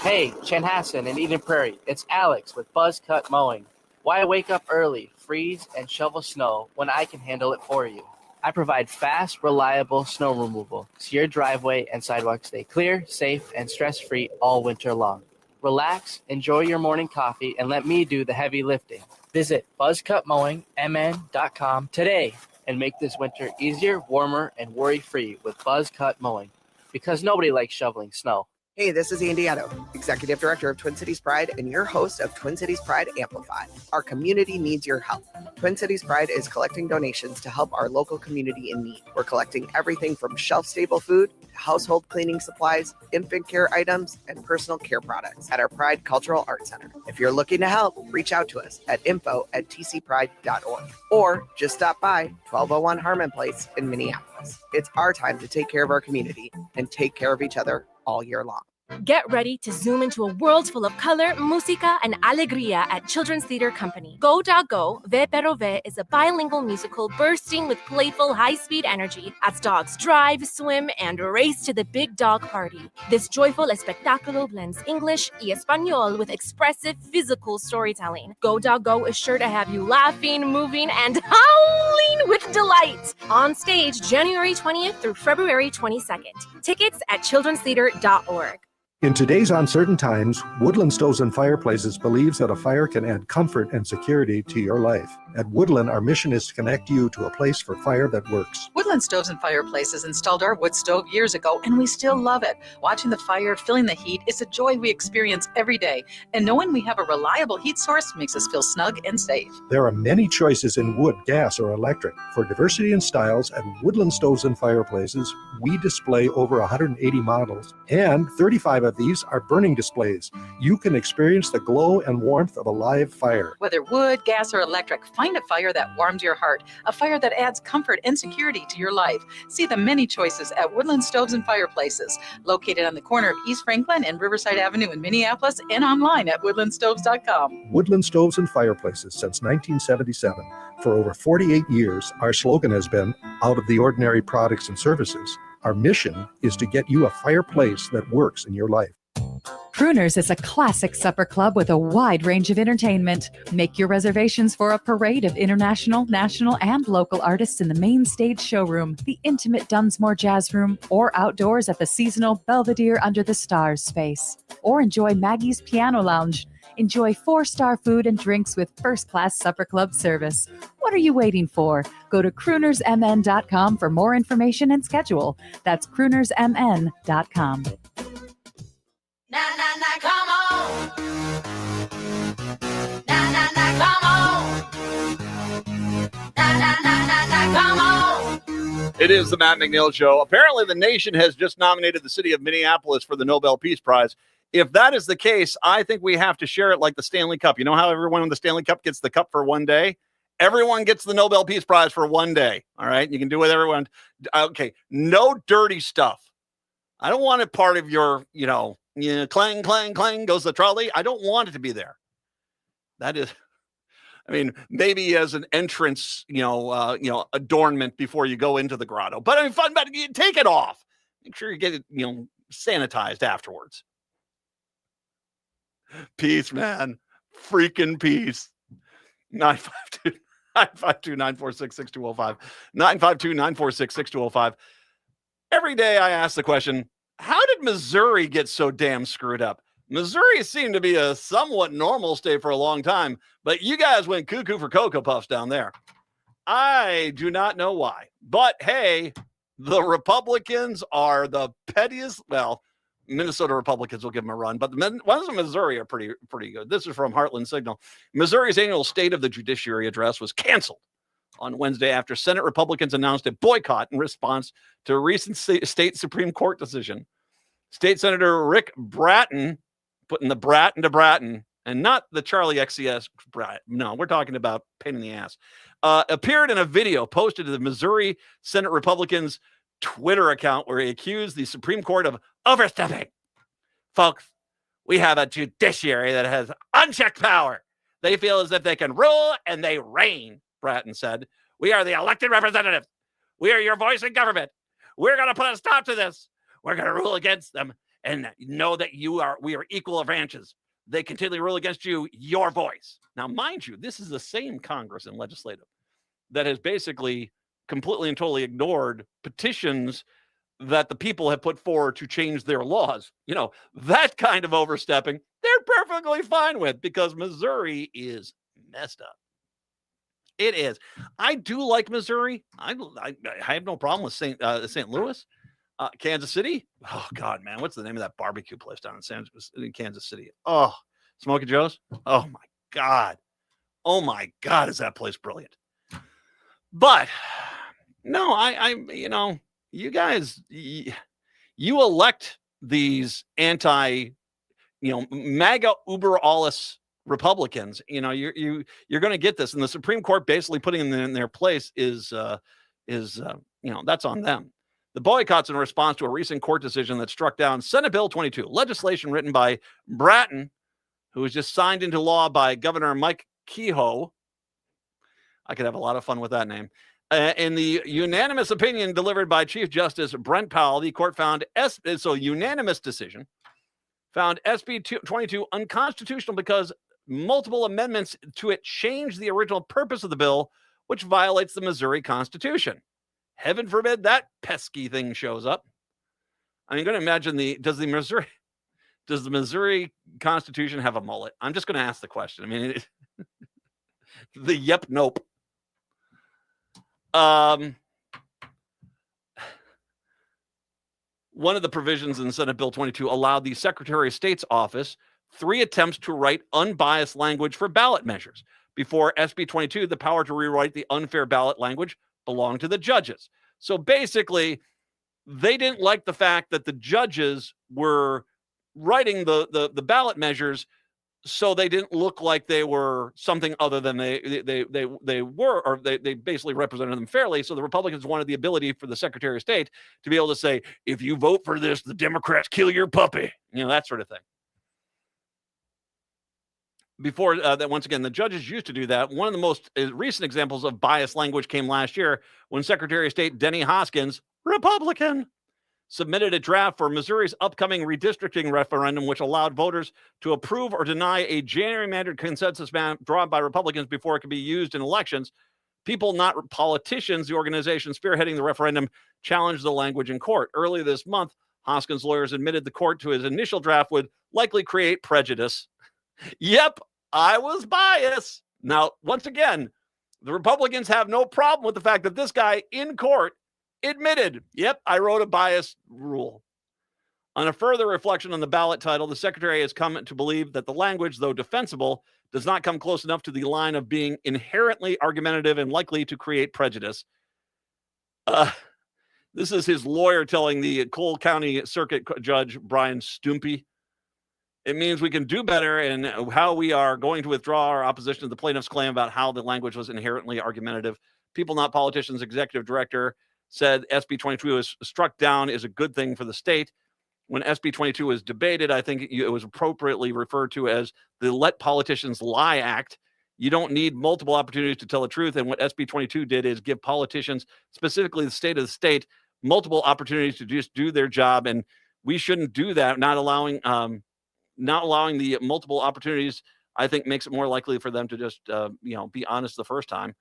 Hey, Chanhassen and Eden Prairie, it's Alex with Buzz Cut Mowing. Why wake up early, freeze, and shovel snow when I can handle it for you? I provide fast, reliable snow removal so your driveway and sidewalk stay clear, safe, and stress-free all winter long. Relax, enjoy your morning coffee, and let me do the heavy lifting. Visit buzzcutmowingmn.com today and make this winter easier, warmer, and worry-free with Buzz Cut Mowing, because nobody likes shoveling snow. Hey, this is Andy Otto, Executive Director of Twin Cities Pride and your host of Twin Cities Pride Amplified. Our community needs your help. Twin Cities Pride is collecting donations to help our local community in need. We're collecting everything from shelf-stable food to household cleaning supplies, infant care items, and personal care products at our Pride Cultural Arts Center. If you're looking to help, reach out to us at info@tcpride.org or just stop by 1201 Harmon Place in Minneapolis. It's our time to take care of our community and take care of each other all year long. Get ready to zoom into a world full of color, música, and alegría at Children's Theater Company. Go Da Go, Ve Pero Ve is a bilingual musical bursting with playful, high-speed energy as dogs drive, swim, and race to the big dog party. This joyful espectáculo blends English y Espanol with expressive physical storytelling. Go Da Go is sure to have you laughing, moving, and howling with delight. On stage January 20th through February 22nd. Tickets at childrenstheater.org. In today's uncertain times, Woodland Stoves and Fireplaces believes that a fire can add comfort and security to your life. At Woodland, our mission is to connect you to a place for fire that works. Woodland Stoves and Fireplaces installed our wood stove years ago, and we still love it. Watching the fire, feeling the heat is a joy we experience every day. And knowing we have a reliable heat source makes us feel snug and safe. There are many choices in wood, gas, or electric. For diversity in styles, at Woodland Stoves and Fireplaces, we display over 180 models, and 35 of these are burning displays. You can experience the glow and warmth of a live fire. Whether wood, gas, or electric, find a fire that warms your heart, a fire that adds comfort and security to your life. See the many choices at Woodland Stoves and Fireplaces, located on the corner of East Franklin and Riverside Avenue in Minneapolis, and online at woodlandstoves.com. Woodland Stoves and Fireplaces since 1977. For over 48 years, our slogan has been, out of the ordinary products and services. Our mission is to get you a fireplace that works in your life. Crooners is a classic supper club with a wide range of entertainment. Make your reservations for a parade of international, national, and local artists in the main stage showroom, the intimate Dunsmore Jazz Room, or outdoors at the seasonal Belvedere Under the Stars space. Or enjoy Maggie's Piano Lounge. Enjoy 4-star food and drinks with first-class supper club service. What are you waiting for? Go to croonersmn.com for more information and schedule. That's croonersmn.com. Na na na, come on. Na na na, come on. Na na na na, come on. It is the Matt McNeil Show. Apparently, the nation has just nominated the city of Minneapolis for the Nobel Peace Prize. If that is the case, I think we have to share it like the Stanley Cup. You know how everyone in the Stanley Cup gets the cup for one day? Everyone gets the Nobel Peace Prize for one day. All right? You can do whatever everyone. Okay. No dirty stuff. I don't want it part of your, clang, clang, clang goes the trolley. I don't want it to be there. That is, I mean, maybe as an entrance, adornment before you go into the grotto. But I mean, fun, but you take it off. Make sure you get it, sanitized afterwards. Peace, man. Freaking peace. 952-946-6205. 952-946-6205. Every day I ask the question, how did Missouri get so damn screwed up? Missouri seemed to be a somewhat normal state for a long time, but you guys went cuckoo for Cocoa Puffs down there. I do not know why. But hey, the Republicans are the pettiest. Well, Minnesota Republicans will give them a run, but the ones in Missouri are pretty good. This is from Heartland Signal. Missouri's annual State of the Judiciary address was canceled on Wednesday after Senate Republicans announced a boycott in response to a recent state Supreme Court decision. State Senator Rick Bratton, putting the Brat into Bratton, and not the Charlie XCS Brat. No, we're talking about pain in the ass. Appeared in a video posted to the Missouri Senate Republicans' Twitter account where he accused the Supreme Court of overstepping. Folks, we have a judiciary that has unchecked power. They feel as if they can rule and they reign, Bratton said. We are the elected representatives. We are your voice in government. We're going to put a stop to this. We're going to rule against them and know that we are equal advantages. They continually rule against you, your voice. Now, mind you, this is the same Congress and legislative that has basically completely and totally ignored petitions that the people have put forward to change their laws. That kind of overstepping, they're perfectly fine with because Missouri is messed up. It is. I do like Missouri. I have no problem with St. Louis. Kansas City. Oh, God, man. What's the name of that barbecue place down in Kansas City? Oh, Smoky Joe's. Oh, my God. Oh, my God, is that place brilliant. But, no, you guys, you elect these MAGA uber alles Republicans. You're going to get this. And the Supreme Court basically putting them in their place is that's on them. The boycott's in response to a recent court decision that struck down Senate Bill 22, legislation written by Bratton, who was just signed into law by Governor Mike Kehoe. I could have a lot of fun with that name. In the unanimous opinion delivered by Chief Justice Brent Powell, the court found unanimous decision found SB 22 unconstitutional because multiple amendments to it changed the original purpose of the bill, which violates the Missouri Constitution. Heaven forbid that pesky thing shows up. I'm going to imagine does the Missouri Constitution have a mullet? I'm just going to ask the question. I mean, the yep, nope. One of the provisions in Senate Bill 22 allowed the Secretary of State's office 3 attempts to write unbiased language for ballot measures. Before SB 22, the power to rewrite the unfair ballot language belonged to the judges. So basically, they didn't like the fact that the judges were writing the ballot measures, so they didn't look like they were something other than they were, or they basically represented them fairly. So the Republicans wanted the ability for the Secretary of State to be able to say, if you vote for this, the Democrats kill your puppy, that sort of thing. Before that, once again, the judges used to do that. One of the most recent examples of biased language came last year when Secretary of State Denny Hoskins, Republican, submitted a draft for Missouri's upcoming redistricting referendum, which allowed voters to approve or deny a gerrymandered consensus map drawn by Republicans before it could be used in elections. People, not politicians, the organization spearheading the referendum, challenged the language in court. Earlier this month, Hoskins' lawyers admitted the court to his initial draft would likely create prejudice. Yep, I was biased. Now, once again, the Republicans have no problem with the fact that this guy in court admitted, yep, I wrote a biased rule. On a further reflection on the ballot title, the secretary has come to believe that the language, though defensible, does not come close enough to the line of being inherently argumentative and likely to create prejudice. This is his lawyer telling the Cole County Circuit Judge Brian Stumpy. It means we can do better in how we are going to withdraw our opposition to the plaintiff's claim about how the language was inherently argumentative. People, not politicians, executive director said SB 22 was struck down is a good thing for the state. When SB 22 was debated, I think it was appropriately referred to as the Let Politicians Lie Act. You don't need multiple opportunities to tell the truth. And what SB 22 did is give politicians, specifically the state of the state, multiple opportunities to just do their job. And we shouldn't do that. Not allowing the multiple opportunities, I think, makes it more likely for them to just, be honest the first time.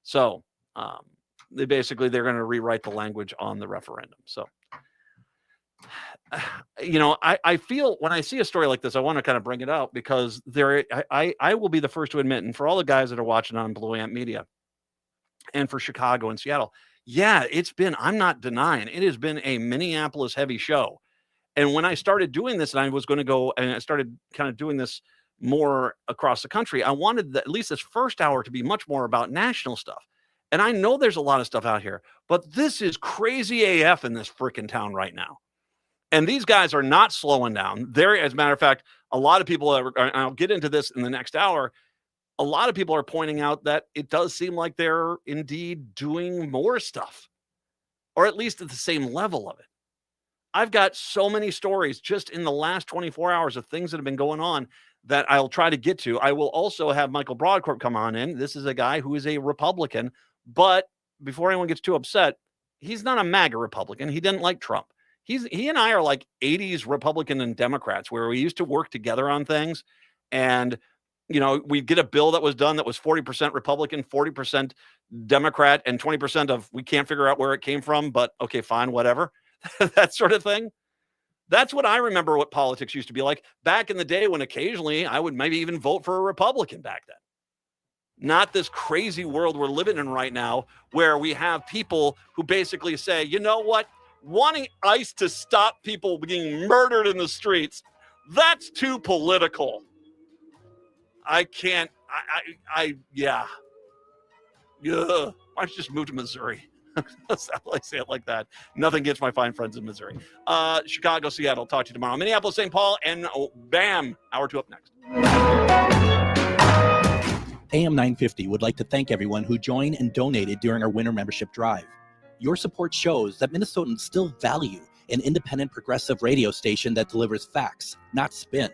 So they're going to rewrite the language on the referendum. So, I feel when I see a story like this, I want to kind of bring it out because I will be the first to admit, and for all the guys that are watching on Blue Ant Media and for Chicago and Seattle, yeah, I'm not denying, it has been a Minneapolis heavy show. And when I started doing this and I was going to go and I started kind of doing this more across the country, I wanted at least this first hour to be much more about national stuff. And I know there's a lot of stuff out here, but this is crazy AF in this freaking town right now. And these guys are not slowing down. As a matter of fact, a lot of people and I'll get into this in the next hour. A lot of people are pointing out that it does seem like they're indeed doing more stuff, or at least at the same level of it. I've got so many stories just in the last 24 hours of things that have been going on that I'll try to get to. I will also have Michael Broadcorp come on in. This is a guy who is a Republican, but before anyone gets too upset, he's not a MAGA Republican. He didn't like Trump. He and I are like 80s Republican and Democrats where we used to work together on things. And, we'd get a bill that was done that was 40% Republican, 40% Democrat, and 20% of we can't figure out where it came from, but okay, fine, whatever. That sort of thing. That's what I remember what politics used to be like back in the day when occasionally I would maybe even vote for a Republican back then. Not this crazy world we're living in right now where we have people who basically say, you know what, wanting ICE to stop people being murdered in the streets, that's too political. I can't, yeah. Why don't you just move to Missouri? That's how I say it like that. Nothing gets my fine friends in Missouri. Chicago, Seattle. Talk to you tomorrow. Minneapolis, St. Paul, and bam, hour 2 up next. AM 950 would like to thank everyone who joined and donated during our winter membership drive. Your support shows that Minnesotans still value an independent progressive radio station that delivers facts, not spin.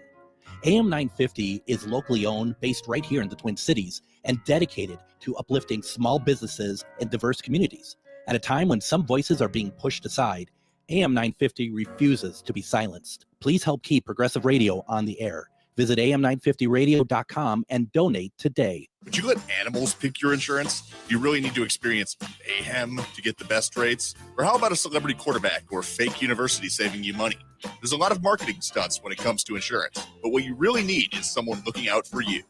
AM 950 is locally owned, based right here in the Twin Cities, and dedicated to uplifting small businesses and diverse communities. At a time when some voices are being pushed aside, AM 950 refuses to be silenced. Please help keep progressive radio on the air. Visit am950radio.com and donate today. Would you let animals pick your insurance? Do you really need to experience mayhem to get the best rates? Or how about a celebrity quarterback or fake university saving you money? There's a lot of marketing stunts when it comes to insurance, but what you really need is someone looking out for you.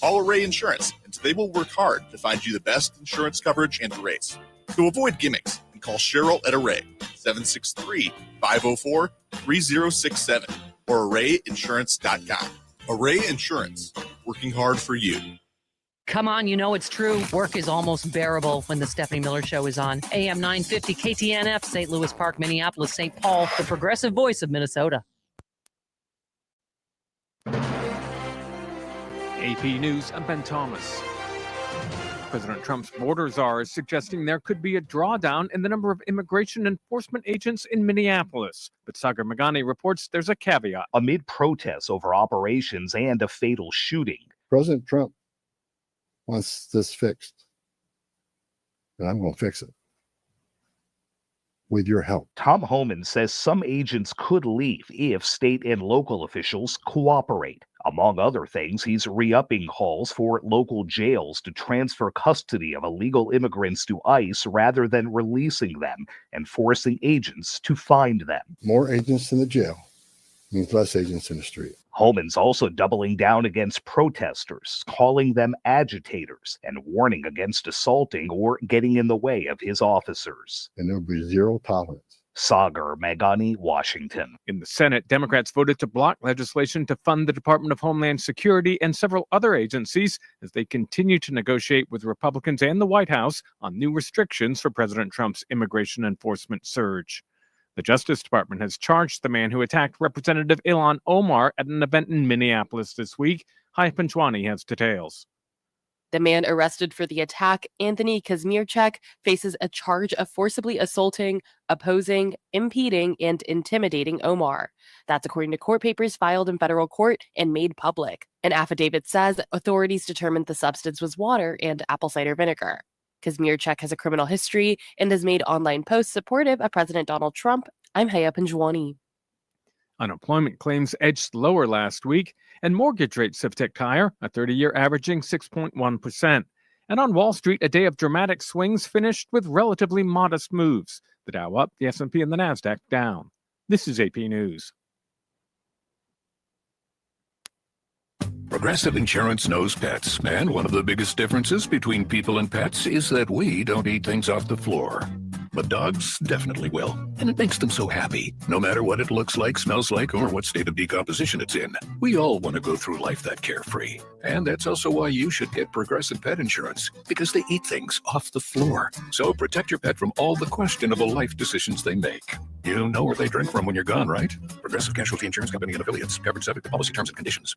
Call Array Insurance, and they will work hard to find you the best insurance coverage and rates. To avoid gimmicks, call Cheryl at Array, 763-504-3067, or arrayinsurance.com. Array Insurance, working hard for you. Come on, you know it's true. Work is almost bearable when the Stephanie Miller Show is on. AM 950 KTNF, St. Louis Park, Minneapolis, St. Paul, the progressive voice of Minnesota. AP News, I'm Ben Thomas. President Trump's border czar is suggesting there could be a drawdown in the number of immigration enforcement agents in Minneapolis. But Sagar Magani reports there's a caveat. Amid protests over operations and a fatal shooting, President Trump wants this fixed, and I'm going to fix it with your help. Tom Homan says some agents could leave if state and local officials cooperate. Among other things, he's re-upping calls for local jails to transfer custody of illegal immigrants to ICE rather than releasing them and forcing agents to find them. More agents in the jail means less agents in the street. Homan's also doubling down against protesters, calling them agitators, and warning against assaulting or getting in the way of his officers. And there will be zero tolerance. Sagar Magani, Washington. In the Senate, Democrats voted to block legislation to fund the Department of Homeland Security and several other agencies as they continue to negotiate with Republicans and the White House on new restrictions for President Trump's immigration enforcement surge. The Justice Department has charged the man who attacked Representative Ilhan Omar at an event in Minneapolis this week. Hai Panchwani has details. The man arrested for the attack, Anthony Kazmierczak, faces a charge of forcibly assaulting, opposing, impeding, and intimidating Omar. That's according to court papers filed in federal court and made public. An affidavit says authorities determined the substance was water and apple cider vinegar. Kazmierczak has a criminal history and has made online posts supportive of President Donald Trump. I'm Haya Panjwani. Unemployment claims edged lower last week, and mortgage rates have ticked higher, a 30-year averaging 6.1%. And on Wall Street, a day of dramatic swings finished with relatively modest moves. The Dow up, the S&P and the Nasdaq down. This is AP News. Progressive Insurance knows pets, and one of the biggest differences between people and pets is that we don't eat things off the floor. But dogs definitely will, and it makes them so happy, no matter what it looks like, smells like, or what state of decomposition it's in. We all want to go through life that carefree, and that's also why you should get Progressive Pet Insurance, because they eat things off the floor. So protect your pet from all the questionable life decisions they make. You know where they drink from when you're gone, right? Progressive Casualty Insurance Company and Affiliates. Coverage subject to policy terms and conditions.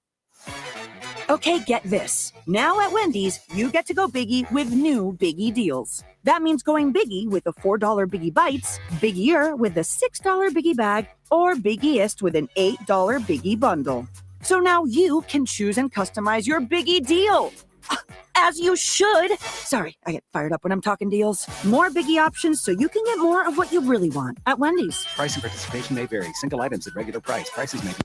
Okay, get this. Now at Wendy's, you get to go biggie with new Biggie deals. That means going biggie with the $4 Biggie Bites, biggier with the $6 Biggie Bag, or biggiest with an $8 Biggie Bundle. So now you can choose and customize your Biggie deal. As you should. Sorry, I get fired up when I'm talking deals. More Biggie options so you can get more of what you really want at Wendy's. Price and participation may vary. Single items at regular price. Prices may be.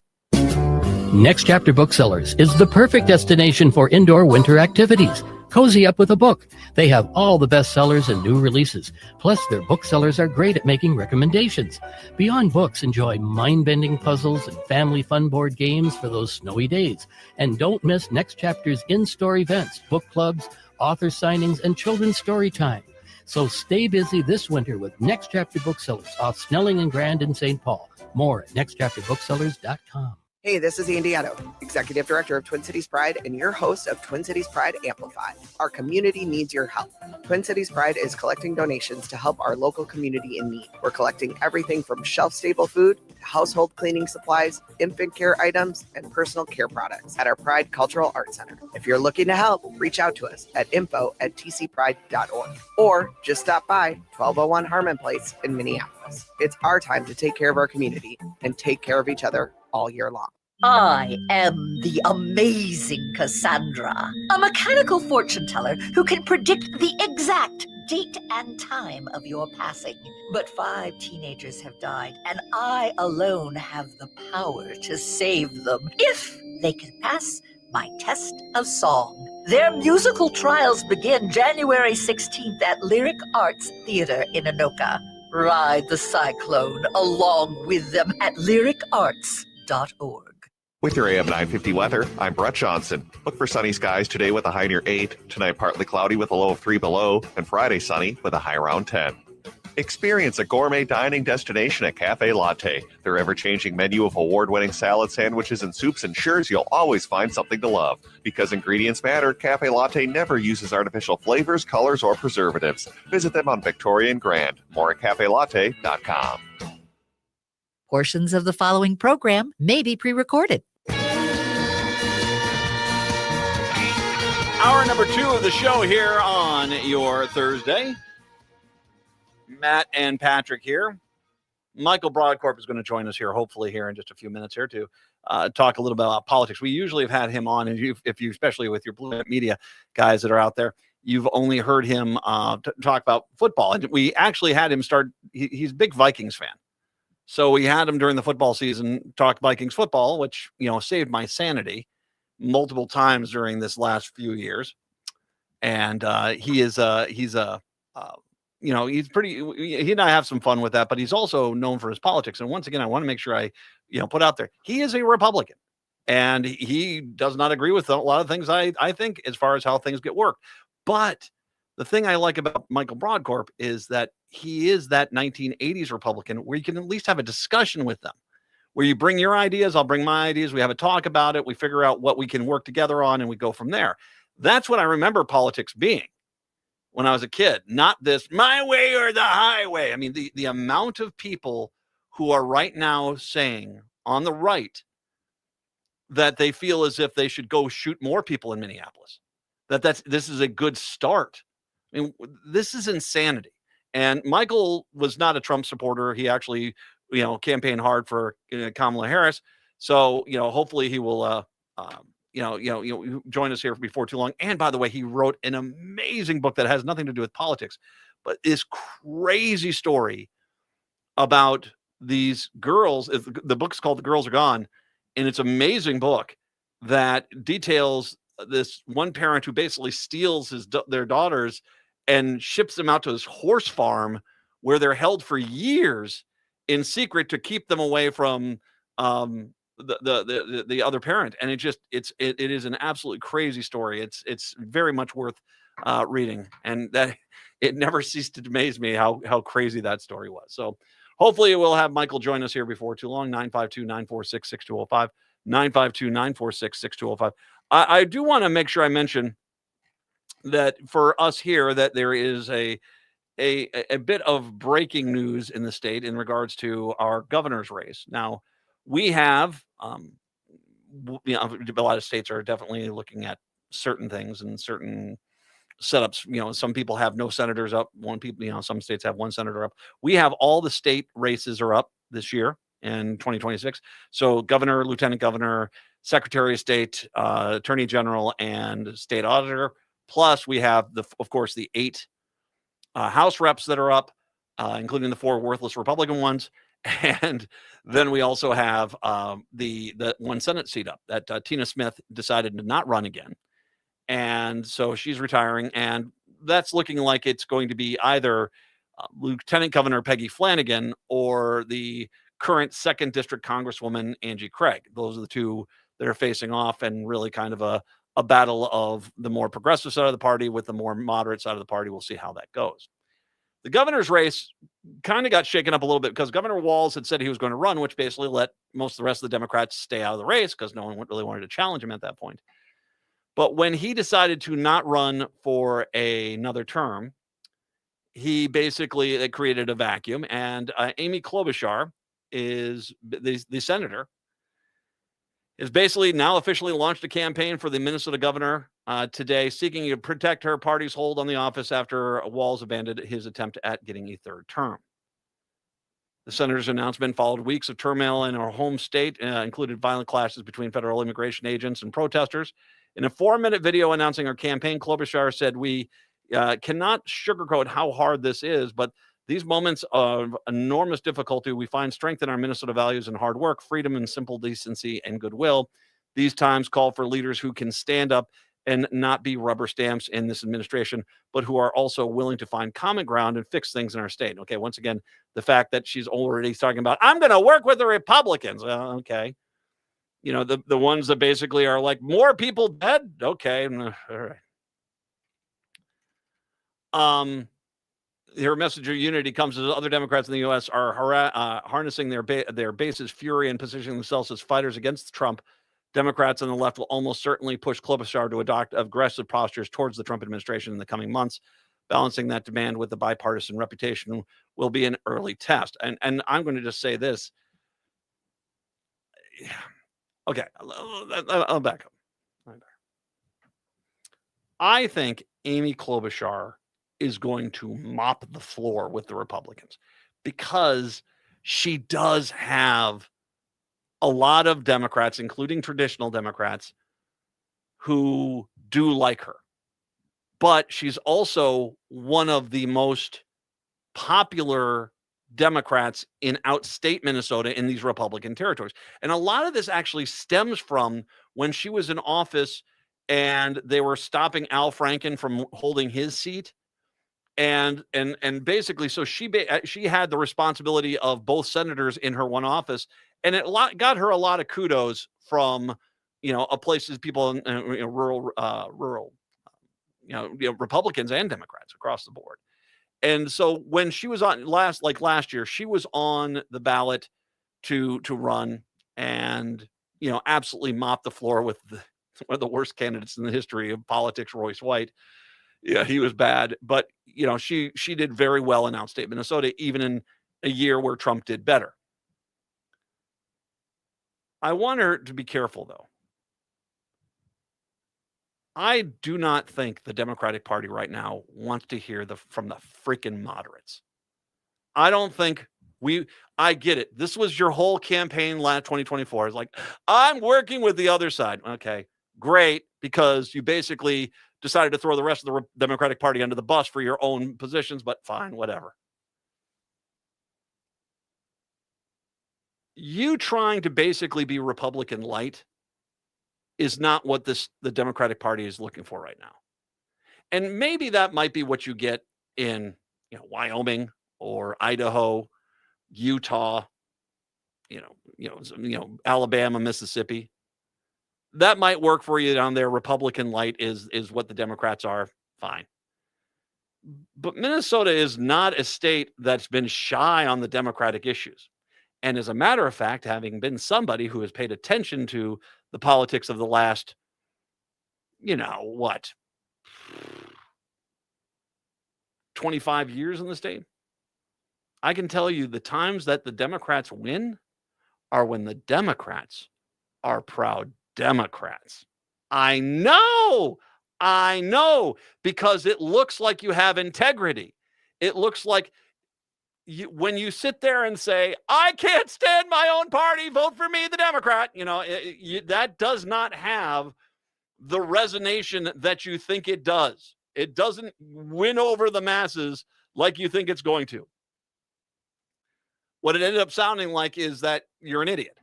Next Chapter Booksellers is the perfect destination for indoor winter activities. Cozy up with a book. They have all the bestsellers and new releases. Plus, their booksellers are great at making recommendations. Beyond books, enjoy mind-bending puzzles and family fun board games for those snowy days. And don't miss Next Chapter's in-store events, book clubs, author signings, and children's story time. So stay busy this winter with Next Chapter Booksellers off Snelling and Grand in St. Paul. More at nextchapterbooksellers.com. Hey, this is Andy Otto, Executive Director of Twin Cities Pride and your host of Twin Cities Pride Amplified. Our community needs your help. Twin Cities Pride is collecting donations to help our local community in need. We're collecting everything from shelf-stable food household cleaning supplies, infant care items, and personal care products at our Pride Cultural Arts Center. If you're looking to help, reach out to us at info@tcpride.org or just stop by 1201 Harmon Place in Minneapolis. It's our time to take care of our community and take care of each other all year long. I am the amazing Cassandra, a mechanical fortune teller who can predict the exact date and time of your passing. But 5 teenagers have died, and I alone have the power to save them if they can pass my test of song. Their musical trials begin January 16th at Lyric Arts Theater in Anoka. Ride the cyclone along with them at lyricarts.org. With your AM 950 weather, I'm Brett Johnson. Look for sunny skies today with a high near 8, tonight partly cloudy with a low of 3 below, and Friday sunny with a high around 10. Experience a gourmet dining destination at Cafe Latte. Their ever-changing menu of award-winning salad, sandwiches, and soups ensures you'll always find something to love. Because ingredients matter, Cafe Latte never uses artificial flavors, colors, or preservatives. Visit them on Victoria and Grand. More at cafelatte.com. Portions of the following program may be pre-recorded. Hour number 2 of the show here on your Thursday. Matt and Patrick here. Michael Broadcorp is going to join us here, hopefully here in just a few minutes here to talk a little bit about politics. We usually have had him on, and if you, especially with your Blue Net Media guys that are out there, you've only heard him talk about football. And we actually had him start. He's a big Vikings fan. So we had him during the football season talk Vikings football, which, saved my sanity multiple times during this last few years. And he's pretty, he and I have some fun with that, but he's also known for his politics. And once again, I want to make sure I, put out there, he is a Republican and he does not agree with a lot of things I think as far as how things get worked. But the thing I like about Michael Broadcorp is that he is that 1980s Republican where you can at least have a discussion with them, where you bring your ideas, I'll bring my ideas. We have a talk about it. We figure out what we can work together on and we go from there. That's what I remember politics being when I was a kid, not this my way or the highway. I mean, the amount of people who are right now saying on the right that they feel as if they should go shoot more people in Minneapolis, this is a good start. I mean, this is insanity. And Michael was not a Trump supporter. He actually, campaigned hard for Kamala Harris. So, hopefully he will, join us here before too long. And by the way, he wrote an amazing book that has nothing to do with politics, but this crazy story about these girls. The book's called The Girls Are Gone. And it's an amazing book that details this one parent who basically steals their daughters and ships them out to this horse farm where they're held for years in secret to keep them away from the other parent. And it is an absolutely crazy story. It's very much worth reading, and that it never ceased to amaze me how crazy that story was. So hopefully we'll have Michael join us here before too long. 952-946-6205, 952-946-6205. I do want to make sure I mention that for us here, that there is a bit of breaking news in the state in regards to our governor's race. Now, we have, a lot of states are definitely looking at certain things and certain setups. Some people have no senators up. Some states have one senator up. We have all the state races are up this year in 2026. So governor, lieutenant governor, secretary of state, attorney general, and state auditor. Plus, we have of course, the 8 House reps that are up, including the 4 worthless Republican ones. And then we also have the 1 Senate seat up that Tina Smith decided to not run again. And so she's retiring. And that's looking like it's going to be either Lieutenant Governor Peggy Flanagan or the current 2nd District Congresswoman Angie Craig. Those are the 2 that are facing off, and really kind of a battle of the more progressive side of the party with the more moderate side of the party. We'll see how that goes. The governor's race kind of got shaken up a little bit because Governor Walz had said he was going to run, which basically let most of the rest of the Democrats stay out of the race because no one really wanted to challenge him at that point. But when he decided to not run for another term, he basically created a vacuum. And Amy Klobuchar, is the senator is basically now officially launched a campaign for the Minnesota governor today, seeking to protect her party's hold on the office after Walz abandoned his attempt at getting a third term. The senator's announcement followed weeks of turmoil in her home state, included violent clashes between federal immigration agents and protesters. In a 4-minute video announcing her campaign, Klobuchar said, "We cannot sugarcoat how hard this is, but these moments of enormous difficulty, we find strength in our Minnesota values and hard work, freedom and simple decency and goodwill. These times call for leaders who can stand up and not be rubber stamps in this administration, but who are also willing to find common ground and fix things in our state." Okay, once again, the fact that she's already talking about, I'm going to work with the Republicans. Okay. You know, the ones that basically are like, more people dead? Okay. All right. Her message of unity comes as other Democrats in the U.S. are harnessing their base's fury and positioning themselves as fighters against Trump. Democrats on the left will almost certainly push Klobuchar to adopt aggressive postures towards the Trump administration in the coming months. Balancing that demand with the bipartisan reputation will be an early test. And I'm going to just say this. Okay, I'll back up. I think Amy Klobuchar is going to mop the floor with the Republicans because she does have a lot of Democrats, including traditional Democrats, who do like her. But she's also one of the most popular Democrats in outstate Minnesota in these Republican territories. And a lot of this actually stems from when she was in office and they were stopping Al Franken from holding his seat. And basically, so she had the responsibility of both senators in her one office, and it got her a lot of kudos from, places, people in rural, Republicans and Democrats across the board. And so when she was on last year, she was on the ballot to run and, absolutely mop the floor with one of the worst candidates in the history of politics, Royce White. Yeah, he was bad, but she did very well in outstate Minnesota, even in a year where Trump did better. I want her to be careful, though. I do not think the Democratic Party right now wants to hear from the freaking moderates. I don't think I get it. This was your whole campaign last 2024. It's like, I'm working with the other side. Okay, great, because you basically decided to throw the rest of the Democratic Party under the bus for your own positions, but fine, whatever. You trying to basically be Republican light is not what the Democratic Party is looking for right now. And maybe that might be what you get in, Wyoming or Idaho, Utah, Alabama, Mississippi. That might work for you down there. Republican light is what the Democrats are. Fine. But Minnesota is not a state that's been shy on the Democratic issues. And as a matter of fact, having been somebody who has paid attention to the politics of the last, 25 years in the state, I can tell you the times that the Democrats win are when the Democrats are proud Democrats. I know, because it looks like you have integrity. It looks like when you sit there and say, I can't stand my own party, vote for me, the Democrat, that does not have the resonation that you think it does. It doesn't win over the masses like you think it's going to. What it ended up sounding like is that you're an idiot.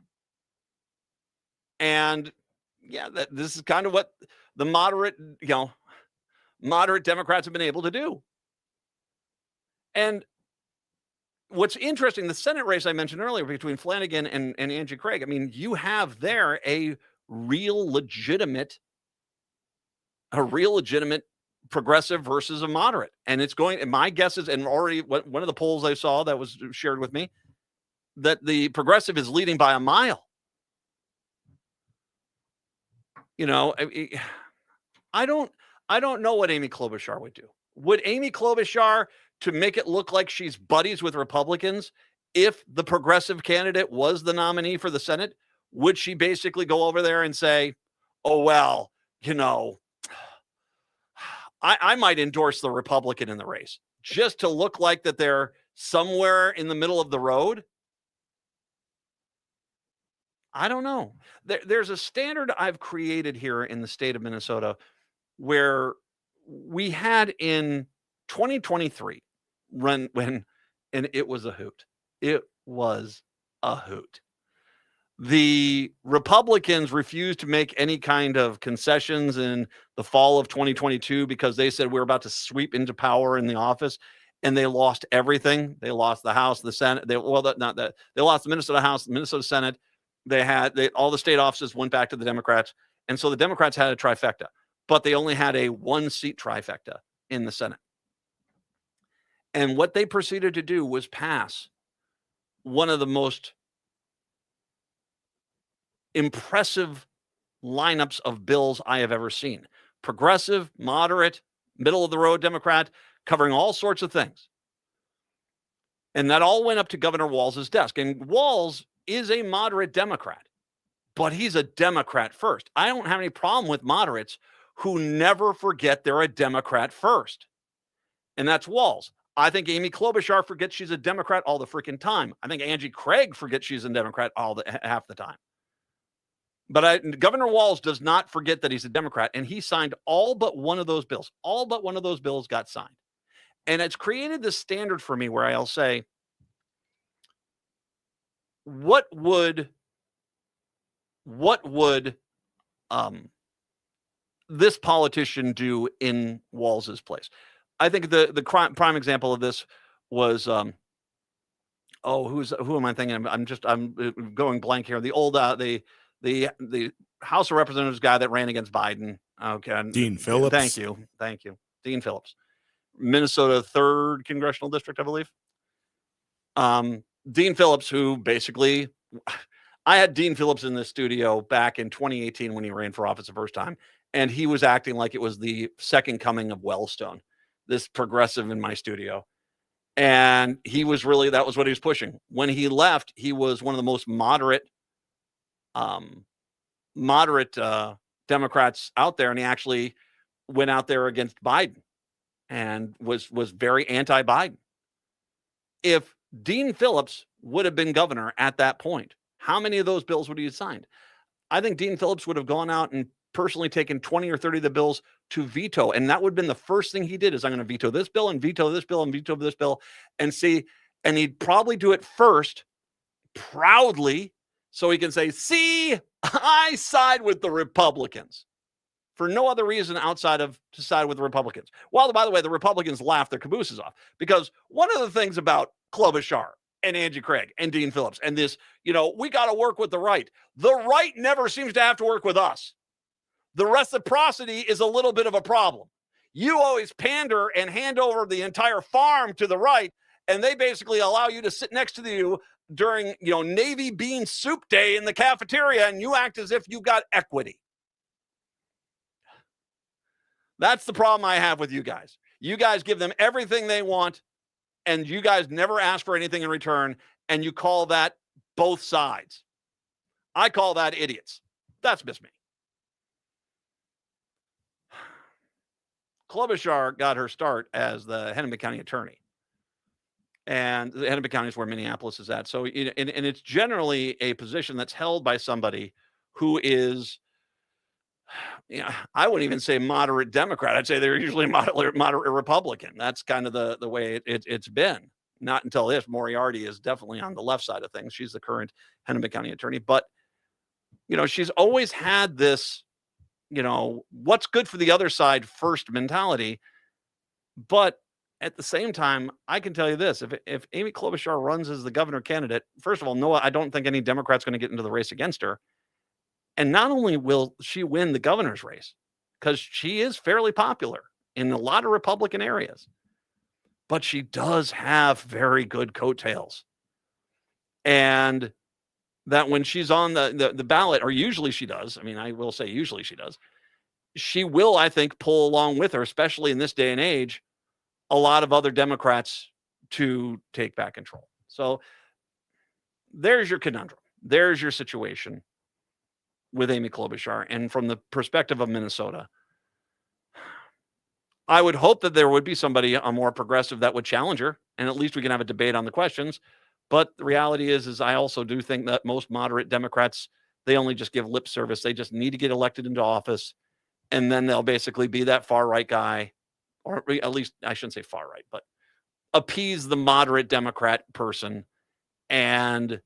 And this is kind of what the moderate Democrats have been able to do. And what's interesting, the Senate race I mentioned earlier between Flanagan and Angie Craig, I mean, you have there a real legitimate progressive versus a moderate. And it's going, and my guess is, and already one of the polls I saw that was shared with me, that the progressive is leading by a mile. I don't know what Amy Klobuchar would do. Would Amy Klobuchar, to make it look like she's buddies with Republicans if the progressive candidate was the nominee for the Senate, would she basically go over there and say, oh, well, I might endorse the Republican in the race just to look like that they're somewhere in the middle of the road? I don't know. There's a standard I've created here in the state of Minnesota where we had in 2023 and it was a hoot. It was a hoot. The Republicans refused to make any kind of concessions in the fall of 2022 because they said we're about to sweep into power in the office, and they lost everything. They lost the House, the Senate. They lost the Minnesota House, the Minnesota Senate. All the state offices went back to the Democrats, and so the Democrats had a trifecta, but they only had a 1-seat trifecta in the Senate. And what they proceeded to do was pass one of the most impressive lineups of bills I have ever seen. Progressive, moderate, middle of the road Democrat, covering all sorts of things. And that all went up to Governor Walz's desk. And Walz is a moderate Democrat, but he's a Democrat first. I don't have any problem with moderates who never forget they're a Democrat first. And that's Walz. I think Amy Klobuchar forgets she's a Democrat all the freaking time. I think Angie Craig forgets she's a Democrat half the time. But Governor Walz does not forget that he's a Democrat, and he signed all but one of those bills. All but one of those bills got signed. And it's created this standard for me where I'll say, what would this politician do in Walz's place? I think the prime example of this was who am I thinking? I'm going blank here. The old the House of Representatives guy that ran against Biden. Okay, Dean Phillips. Thank you, Dean Phillips, Minnesota 3rd Congressional District, I believe. Dean Phillips, who basically, I had Dean Phillips in the studio back in 2018 when he ran for office the first time, and he was acting like it was the second coming of Wellstone, this progressive in my studio. And that was what he was pushing. When he left, he was one of the most moderate Democrats out there, and he actually went out there against Biden and was very anti-Biden. If Dean Phillips would have been governor at that point, how many of those bills would he have signed? I think Dean Phillips would have gone out and personally taken 20 or 30 of the bills to veto, and that would have been the first thing he did is I'm going to veto this bill and veto this bill and veto this bill and see, and he'd probably do it first proudly so he can say, see, I side with the Republicans for no other reason outside of to side with the Republicans. Well, by the way, the Republicans laughed their cabooses off because one of the things about Klobuchar and Angie Craig and Dean Phillips and this, we got to work with the right. The right never seems to have to work with us. The reciprocity is a little bit of a problem. You always pander and hand over the entire farm to the right, and they basically allow you to sit next to you during, Navy bean soup day in the cafeteria, and you act as if you got equity. That's the problem I have with you guys. You guys give them everything they want, and you guys never ask for anything in return, and you call that both sides. I call that idiots. That's just me. Klobuchar got her start as the Hennepin County attorney. And the Hennepin County is where Minneapolis is at. So, and it's generally a position that's held by somebody who is, I wouldn't even say moderate Democrat. I'd say they're usually moderate Republican. That's kind of the way it's been. Not until this. Moriarty is definitely on the left side of things. She's the current Hennepin County attorney. But, she's always had this, what's good for the other side first mentality. But at the same time, I can tell you this, if Amy Klobuchar runs as the governor candidate, first of all, no, I don't think any Democrat's going to get into the race against her. And not only will she win the governor's race, because she is fairly popular in a lot of Republican areas, but she does have very good coattails. And that when she's on the ballot, or usually she does, I will say usually she does, she will, I think, pull along with her, especially in this day and age, a lot of other Democrats to take back control. So there's your conundrum. There's your situation with Amy Klobuchar. And from the perspective of Minnesota, I would hope that there would be somebody, a more progressive, that would challenge her, and at least we can have a debate on the questions. But the reality is I also do think that most moderate Democrats, they only just give lip service. They just need to get elected into office, and then they'll basically be that far-right guy, or at least I shouldn't say far-right, but appease the moderate Democrat person and,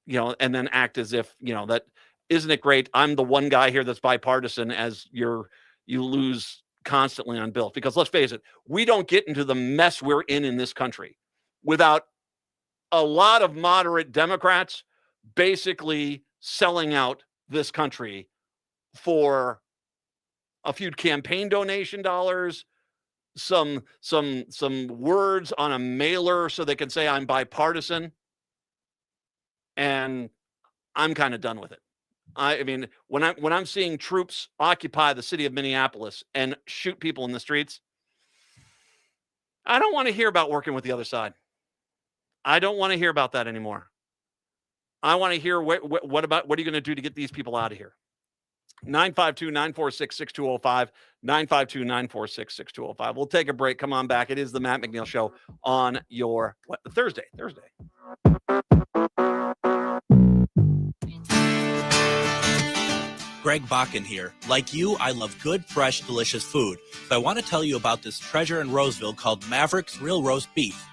and then act as if, that isn't it great? I'm the one guy here that's bipartisan as you lose constantly on bills. Because let's face it, we don't get into the mess we're in this country without a lot of moderate Democrats basically selling out this country for a few campaign donation dollars, some words on a mailer so they can say I'm bipartisan. And I'm kind of done with it. I mean, when I'm seeing troops occupy the city of Minneapolis and shoot people in the streets, I don't want to hear about working with the other side. I don't want to hear about that anymore. I want to hear what are you going to do to get these people out of here? 952-946-6205, 952-946-6205. We'll take a break. Come on back. It is the Matt McNeil Show on your Thursday. Greg Bakken here. Like you, I love good, fresh, delicious food. So I want to tell you about this treasure in Roseville called Maverick's Real Roast Beef.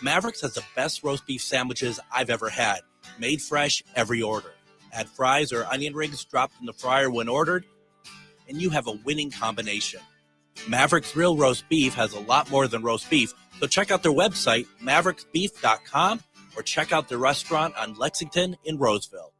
Maverick's has the best roast beef sandwiches I've ever had. Made fresh every order. Add fries or onion rings dropped in the fryer when ordered, and you have a winning combination. Maverick's Real Roast Beef has a lot more than roast beef, so check out their website, mavericksbeef.com, or check out their restaurant on Lexington in Roseville.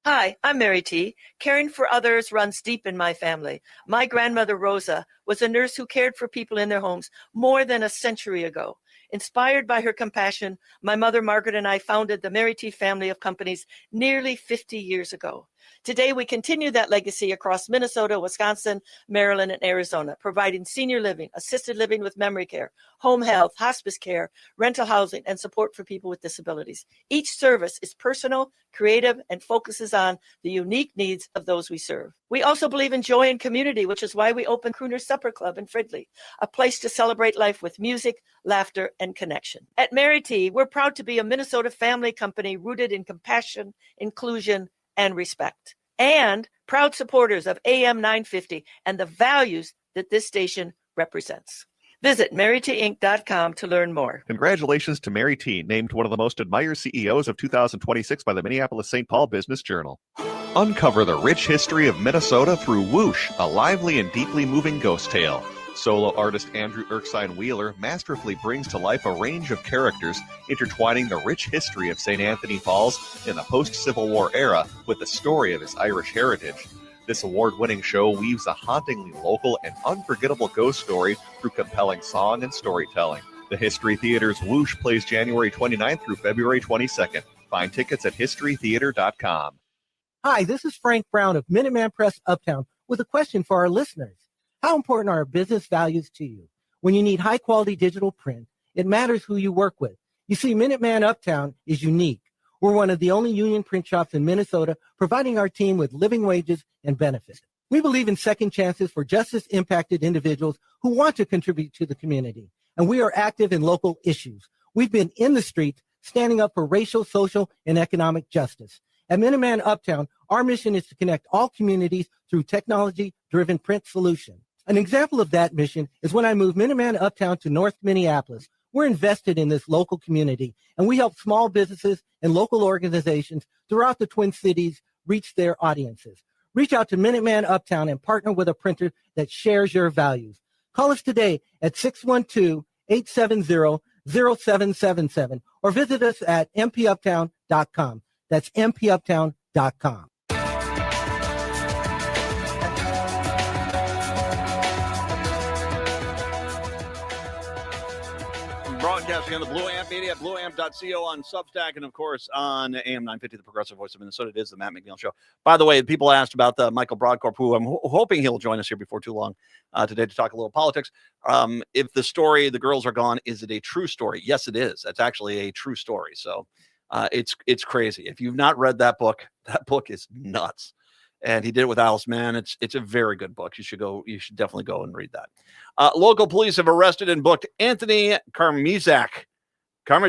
Hi, I'm Mary T. Caring for others runs deep in my family. My grandmother, Rosa, was a nurse who cared for people in their homes more than a century ago. Inspired by her compassion, my mother, Margaret, and I founded the Mary T. family of companies nearly 50 years ago. Today, we continue that legacy across Minnesota, Wisconsin, Maryland, and Arizona, providing senior living, assisted living with memory care, home health, hospice care, rental housing, and support for people with disabilities. Each service is personal, creative, and focuses on the unique needs of those we serve. We also believe in joy and community, which is why we opened Crooner Supper Club in Fridley, a place to celebrate life with music, laughter, and connection. At Mary T., we're proud to be a Minnesota family company rooted in compassion, inclusion, and respect, and proud supporters of AM 950 and the values that this station represents. Visit MaryTinc.com to learn more. Congratulations to Mary T, named one of the most admired CEOs of 2026 by the Minneapolis-St. Paul Business Journal. Uncover the rich history of Minnesota through Whoosh, a lively and deeply moving ghost tale. Solo artist Andrew Erskine Wheeler masterfully brings to life a range of characters, intertwining the rich history of St. Anthony Falls in the post-Civil War era with the story of his Irish heritage. This award-winning show weaves a hauntingly local and unforgettable ghost story through compelling song and storytelling. The History Theater's Whoosh plays January 29th through February 22nd. Find tickets at historytheater.com. Hi, this is Frank Brown of Minuteman Press Uptown with a question for our listeners. How important are business values to you? When you need high-quality digital print, it matters who you work with. You see, Minuteman Uptown is unique. We're one of the only union print shops in Minnesota, providing our team with living wages and benefits. We believe in second chances for justice-impacted individuals who want to contribute to the community, and we are active in local issues. We've been in the streets standing up for racial, social, and economic justice. At Minuteman Uptown, our mission is to connect all communities through technology-driven print solutions. An example of that mission is when I moved Minuteman Uptown to North Minneapolis. We're invested in this local community, and we help small businesses and local organizations throughout the Twin Cities reach their audiences. Reach out to Minuteman Uptown and partner with a printer that shares your values. Call us today at 612-870-0777 or visit us at mpuptown.com. That's mpuptown.com. Broadcasting on the Blue Amp Media, blueamp.co, on Substack, and of course on AM 950, the Progressive Voice of Minnesota. It is the Matt McNeil Show. By the way, people asked about Michael Broadcorp, who I'm hoping he'll join us here before too long today to talk a little politics. If the story, The Girls Are Gone, is it a true story? Yes, it is. It's actually a true story. So It's crazy. If you've not read that book is nuts. And he did it with Alice Mann. It's a very good book. You should definitely go and read that. Local police have arrested and booked Anthony Karmazak, I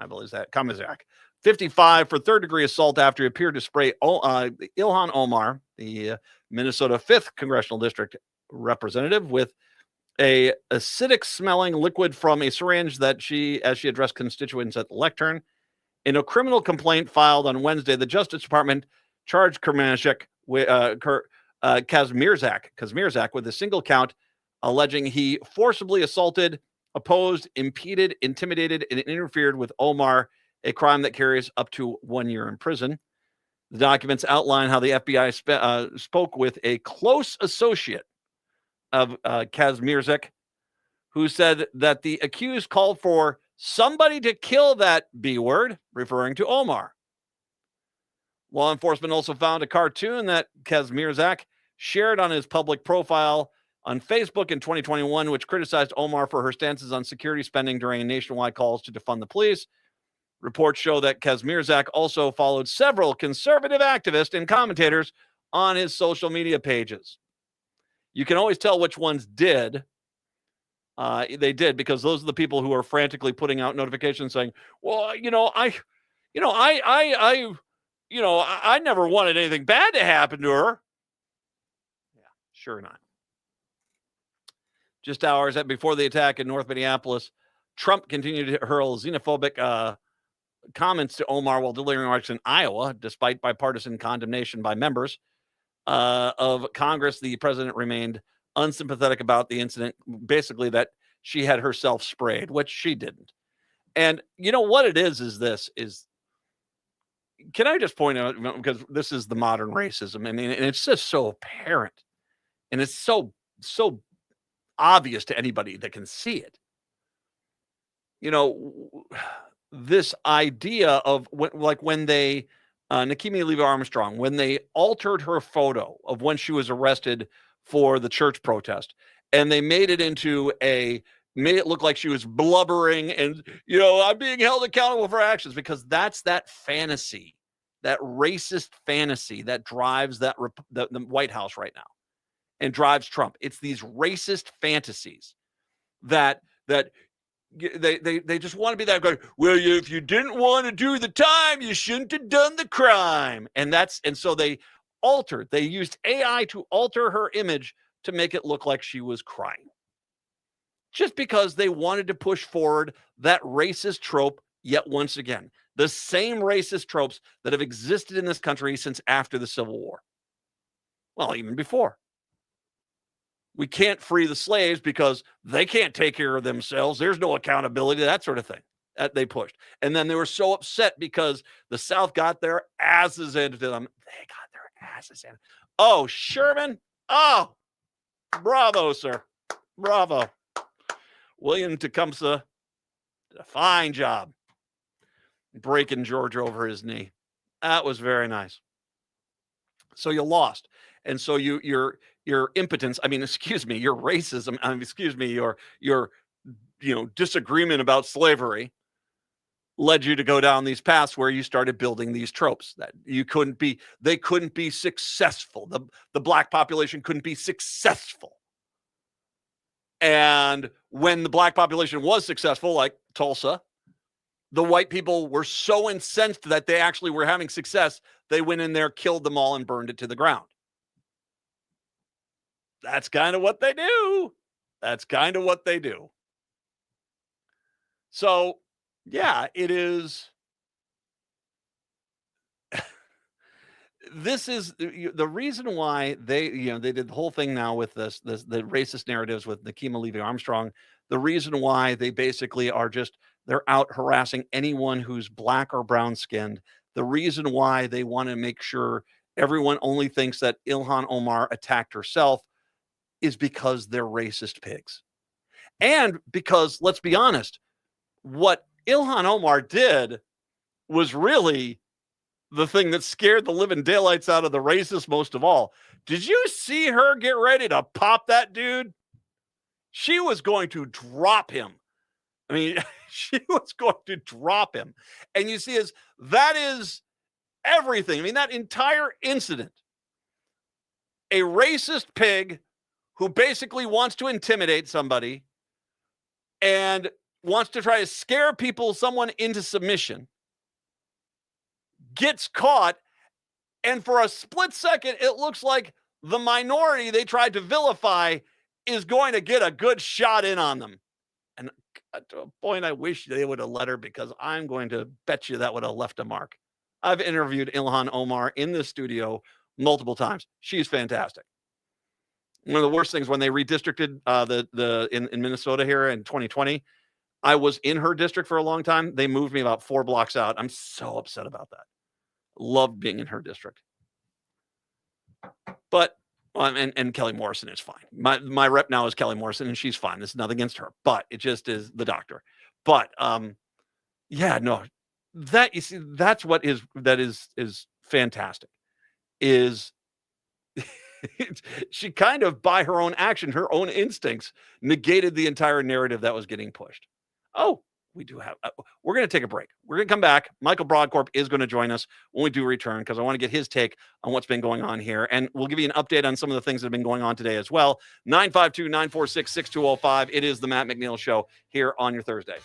believe that, Karmazak, 55, for third-degree assault after he appeared to spray Ilhan Omar, the Minnesota 5th Congressional District representative, with a acidic-smelling liquid from a syringe as she addressed constituents at the lectern. In a criminal complaint filed on Wednesday, the Justice Department charged Kazmierzak with a single count, alleging he forcibly assaulted, opposed, impeded, intimidated, and interfered with Omar, a crime that carries up to 1 year in prison. The documents outline how the FBI spoke with a close associate of Kazmierzak, who said that the accused called for somebody to kill that B word, referring to Omar. Law enforcement also found a cartoon that Kazmierzak shared on his public profile on Facebook in 2021, which criticized Omar for her stances on security spending during nationwide calls to defund the police. Reports show that Kazmierzak also followed several conservative activists and commentators on his social media pages. You can always tell which ones did. They did, because those are the people who are frantically putting out notifications saying, well, I never wanted anything bad to happen to her. Yeah, sure not. Just hours before the attack in North Minneapolis, Trump continued to hurl xenophobic comments to Omar while delivering remarks in Iowa, despite bipartisan condemnation by members of Congress. The president remained unsympathetic about the incident, basically that she had herself sprayed, which she didn't. And you know what it is can I just point out, because this is the modern racism, I mean, and it's just so apparent, and it's so obvious to anybody that can see it. This idea of when they, Nikemi Levy Armstrong, when they altered her photo of when she was arrested for the church protest, and they made it look like she was blubbering and, I'm being held accountable for actions, because that's that fantasy, that racist fantasy that drives the White House right now and drives Trump. It's these racist fantasies that they just want to be that guy. Well, if you didn't want to do the time, you shouldn't have done the crime. And so they used AI to alter her image to make it look like she was crying, just because they wanted to push forward that racist trope yet once again. The same racist tropes that have existed in this country since after the Civil War. Well, even before. We can't free the slaves because they can't take care of themselves. There's no accountability, that sort of thing that they pushed. And then they were so upset because the South got their asses handed to them. They got their asses handed. Oh, Sherman. Oh, bravo, sir. Bravo. William Tecumseh did a fine job breaking George over his knee. That was very nice. So you lost. And so your impotence, your racism, your disagreement about slavery led you to go down these paths where you started building these tropes that they couldn't be successful. The black population couldn't be successful. And when the black population was successful, like Tulsa, the white people were so incensed that they actually were having success, they went in there, killed them all, and burned it to the ground. That's kind of what they do. So, yeah, it is. This is the reason why they did the whole thing now with the racist narratives with Nikemi Levy Armstrong. The reason why they basically they're out harassing anyone who's black or brown skinned. The reason why they want to make sure everyone only thinks that Ilhan Omar attacked herself is because they're racist pigs. And because, let's be honest, what Ilhan Omar did was really the thing that scared the living daylights out of the racists most of all. Did you see her get ready to pop that dude? She was going to drop him. I mean, She was going to drop him. And you see, that is everything. I mean, that entire incident, a racist pig who basically wants to intimidate somebody and wants to try to scare someone into submission, gets caught, and for a split second, it looks like the minority they tried to vilify is going to get a good shot in on them. And to a point, I wish they would have let her, because I'm going to bet you that would have left a mark. I've interviewed Ilhan Omar in the studio multiple times. She's fantastic. One of the worst things when they redistricted in Minnesota here in 2020, I was in her district for a long time. They moved me about 4 blocks out. I'm so upset about that. Loved being in her district. But and Kelly Morrison is fine. My rep now is Kelly Morrison, and she's fine. This is nothing against her, but it just is the doctor. But yeah, no, that, you see, that's what is fantastic. Is she kind of, by her own action, her own instincts, negated the entire narrative that was getting pushed. Oh, we do have, we're going to take a break. We're going to come back. Michael Broadcorp is going to join us when we do return, because I want to get his take on what's been going on here. And we'll give you an update on some of the things that have been going on today as well. 952-946-6205. It is the Matt McNeil Show here on your Thursday.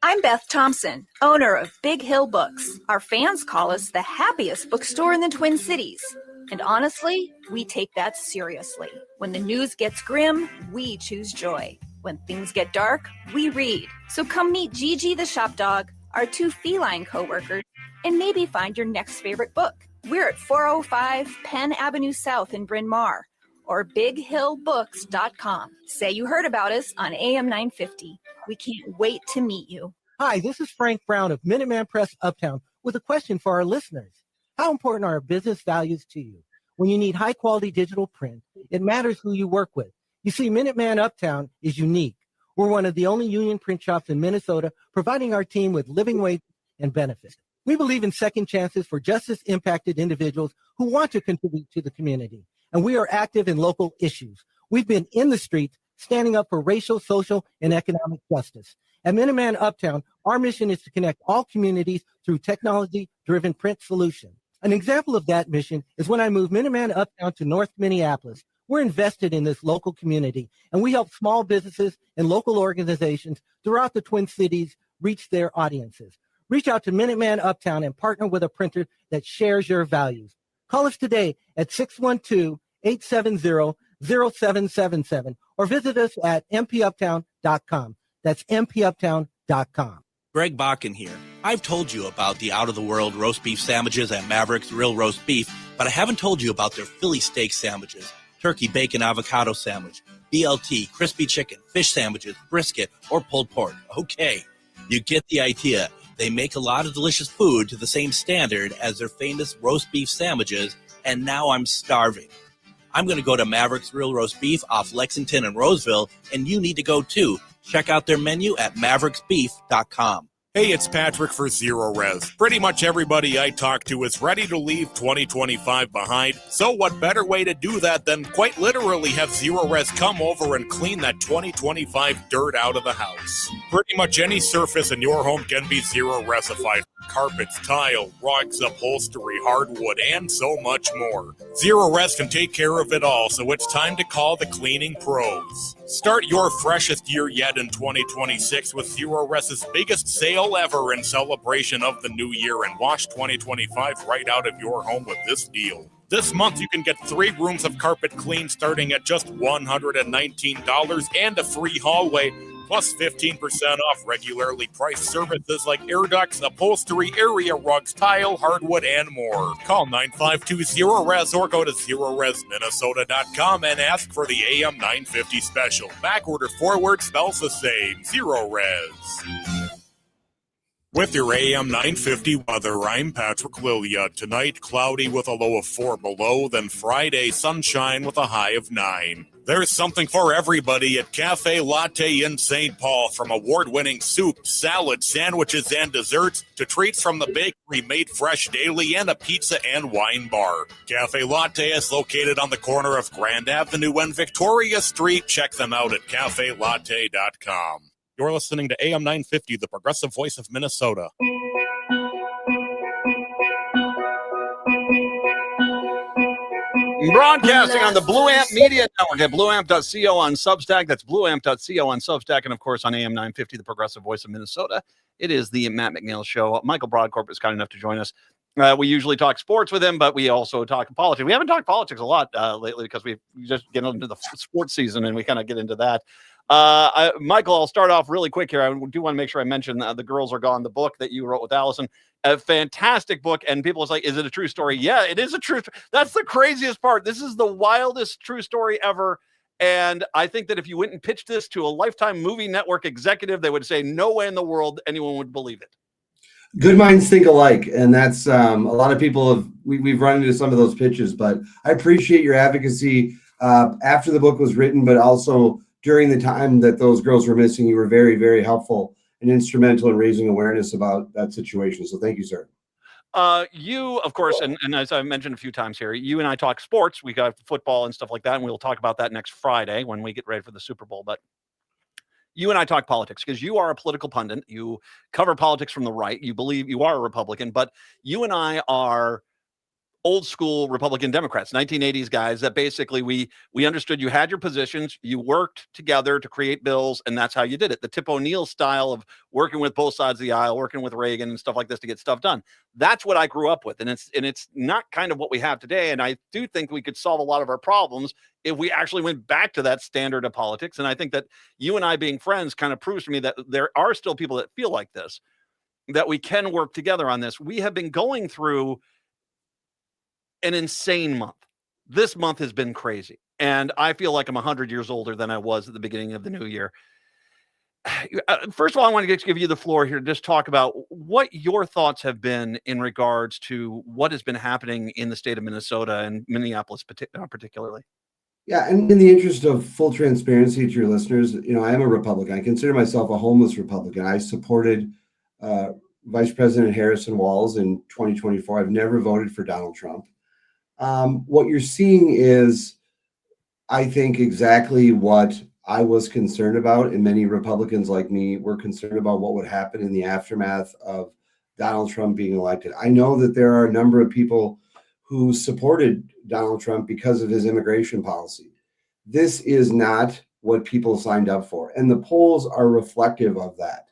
I'm Beth Thompson, owner of Big Hill Books. Our fans call us the happiest bookstore in the Twin Cities. And honestly, we take that seriously. When the news gets grim, we choose joy. When things get dark, we read. So come meet Gigi the shop dog, our 2 feline co-workers, and maybe find your next favorite book. We're at 405 Penn Avenue South in Bryn Mawr, or bighillbooks.com. Say you heard about us on AM 950. We can't wait to meet you. Hi, this is Frank Brown of Minuteman Press Uptown with a question for our listeners. How important are business values to you? When you need high-quality digital print, it matters who you work with. You see, Minuteman Uptown is unique. We're one of the only union print shops in Minnesota providing our team with living wages and benefits. We believe in second chances for justice-impacted individuals who want to contribute to the community, and we are active in local issues. We've been in the streets standing up for racial, social, and economic justice. At Minuteman Uptown, our mission is to connect all communities through technology-driven print solutions. An example of that mission is when I moved Minuteman Uptown to North Minneapolis. We're invested in this local community, and we help small businesses and local organizations throughout the Twin Cities reach their audiences. Reach out to Minuteman Uptown and partner with a printer that shares your values. Call us today at 612-870-0777 or visit us at mpuptown.com. That's mpuptown.com. Greg Bakken here. I've told you about the out-of-the-world roast beef sandwiches at Maverick's Real Roast Beef, but I haven't told you about their Philly steak sandwiches, turkey bacon avocado sandwich, BLT, crispy chicken, fish sandwiches, brisket, or pulled pork. Okay, you get the idea. They make a lot of delicious food to the same standard as their famous roast beef sandwiches, and now I'm starving. I'm going to go to Maverick's Real Roast Beef off Lexington and Roseville, and you need to go too. Check out their menu at mavericksbeef.com. Hey, it's Patrick for Zero Res. Pretty much everybody I talk to is ready to leave 2025 behind. So what better way to do that than quite literally have Zero Res come over and clean that 2025 dirt out of the house. Pretty much any surface in your home can be Zero Resified. Carpets, tile, rugs, upholstery, hardwood, and so much more. Zero Res can take care of it all, so it's time to call the cleaning pros. Start your freshest year yet in 2026 with Zero Res's biggest sale ever in celebration of the new year, and wash 2025 right out of your home with this deal. This month, you can get 3 rooms of carpet clean starting at just $119 and a free hallway, plus 15% off regularly priced services like air ducts, upholstery, area rugs, tile, hardwood, and more. Call 952-ZERO-RES or go to ZeroResMinnesota.com and ask for the AM 950 special. Backward or forward spells the same. Zero Res. With your AM 950 weather, I'm Patrick Lilia. Tonight, cloudy with a low of 4 below, then Friday, sunshine with a high of 9. There's something for everybody at Cafe Latte in St. Paul. From award-winning soup, salad, sandwiches, and desserts to treats from the bakery made fresh daily and a pizza and wine bar. Cafe Latte is located on the corner of Grand Avenue and Victoria Street. Check them out at cafelatte.com. You're listening to AM 950, the progressive voice of Minnesota. Broadcasting on the Blue Amp Media Network at blueamp.co on Substack. That's blueamp.co on Substack. And, of course, on AM 950, the progressive voice of Minnesota. It is the Matt McNeil Show. Michael Broadcorp is kind enough to join us. We usually talk sports with him, but we also talk politics. We haven't talked politics a lot lately because we just get into the sports season and we kind of get into that. Michael, I'll start off really quick here. I do want to make sure I mention The Girls Are Gone, the book that you wrote with Allison. A fantastic book. And people are like, is it a true story? Yeah, it is a true story. That's the craziest part. This is the wildest true story ever. And I think that if you went and pitched this to a Lifetime Movie Network executive, they would say no way in the world anyone would believe it. Good minds think alike, and that's a lot of people have we've run into some of those pitches, but I appreciate your advocacy after the book was written, but also during the time that those girls were missing. You were very, very helpful and instrumental in raising awareness about that situation. So thank you, sir. You, of course, and as I mentioned a few times here, you and I talk sports. We got football and stuff like that, and we'll talk about that next Friday when we get ready for the Super Bowl. But you and I talk politics because you are a political pundit. You cover politics from the right. You believe you are a Republican, but you and I are old school Republican Democrats, 1980s guys that basically we understood you had your positions, you worked together to create bills, and that's how you did it. The Tip O'Neill style of working with both sides of the aisle, working with Reagan and stuff like this to get stuff done. That's what I grew up with. And it's not kind of what we have today. And I do think we could solve a lot of our problems if we actually went back to that standard of politics. And I think that you and I being friends kind of proves to me that there are still people that feel like this, that we can work together on this. We have been going through an insane month. This month has been crazy. And I feel like I'm 100 years older than I was at the beginning of the new year. First of all, I want to give you the floor here to just talk about what your thoughts have been in regards to what has been happening in the state of Minnesota and Minneapolis particularly. Yeah, and in the interest of full transparency to your listeners, I am a Republican. I consider myself a homeless Republican. I supported Vice President Harrison Walz in 2024. I've never voted for Donald Trump. What you're seeing is, I think, exactly what I was concerned about, and many Republicans like me were concerned about what would happen in the aftermath of Donald Trump being elected. I know that there are a number of people who supported Donald Trump because of his immigration policy. This is not what people signed up for, and the polls are reflective of that.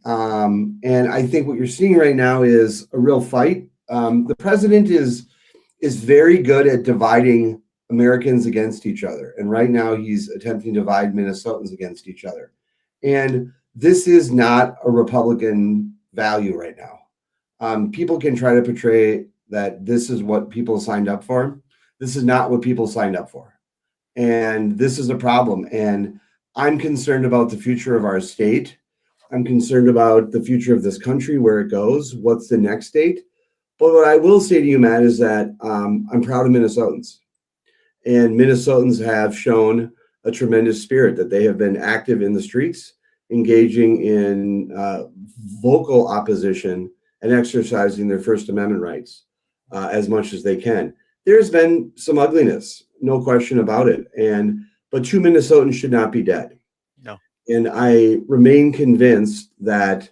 And I think what you're seeing right now is a real fight. The president is very good at dividing Americans against each other. And right now he's attempting to divide Minnesotans against each other. And this is not a Republican value right now. People can try to portray that this is what people signed up for. This is not what people signed up for. And this is a problem. And I'm concerned about the future of our state. I'm concerned about the future of this country, where it goes, what's the next state. But what I will say to you, Matt, is that I'm proud of Minnesotans. And Minnesotans have shown a tremendous spirit, that they have been active in the streets, engaging in vocal opposition and exercising their First Amendment rights as much as they can. There's been some ugliness, no question about it. But two Minnesotans should not be dead. No. And I remain convinced that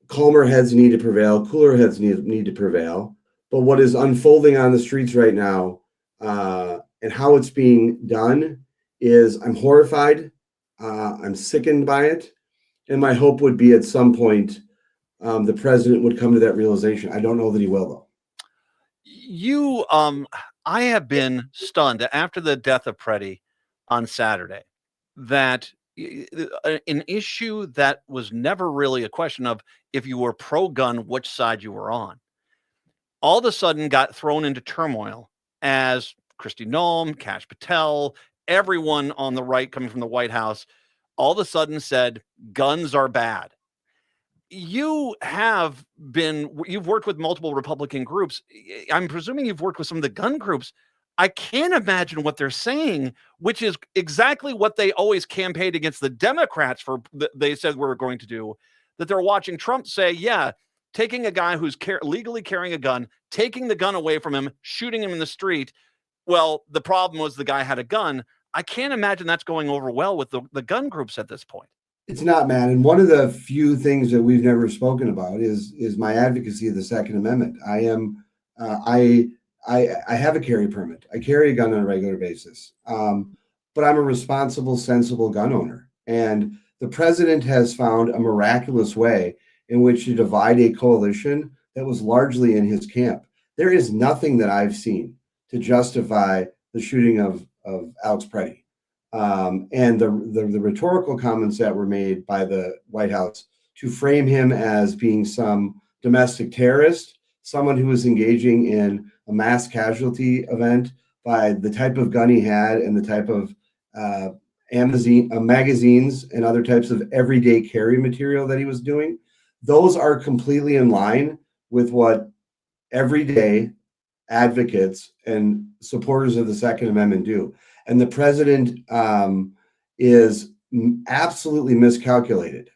calmer heads need to prevail, cooler heads need to prevail. But what is unfolding on the streets right now and how it's being done is, I'm horrified. I'm sickened by it. And my hope would be at some point the president would come to that realization. I don't know that he will, though. I have been stunned after the death of Preddy on Saturday that an issue that was never really a question of if you were pro-gun, which side you were on, all of a sudden got thrown into turmoil as Kristi Noem, Kash Patel, everyone on the right coming from the White House, all of a sudden said guns are bad. You've worked with multiple Republican groups. I'm presuming you've worked with some of the gun groups. I can't imagine what they're saying, which is exactly what they always campaigned against the Democrats for. They said we were going to do, that they're watching Trump say, yeah, taking a guy who's legally carrying a gun, taking the gun away from him, shooting him in the street. Well, the problem was the guy had a gun. I can't imagine that's going over well with the gun groups at this point. It's not, Matt. And one of the few things that we've never spoken about is my advocacy of the Second Amendment. I have a carry permit. I carry a gun on a regular basis, but I'm a responsible, sensible gun owner. And the president has found a miraculous way in which to divide a coalition that was largely in his camp. There is nothing that I've seen to justify the shooting of Alex Preddy. And the rhetorical comments that were made by the White House to frame him as being some domestic terrorist, someone who was engaging in a mass casualty event by the type of gun he had and the type of magazines and other types of everyday carry material that he was doing, those are completely in line with what everyday advocates and supporters of the Second Amendment do. And the president is absolutely miscalculated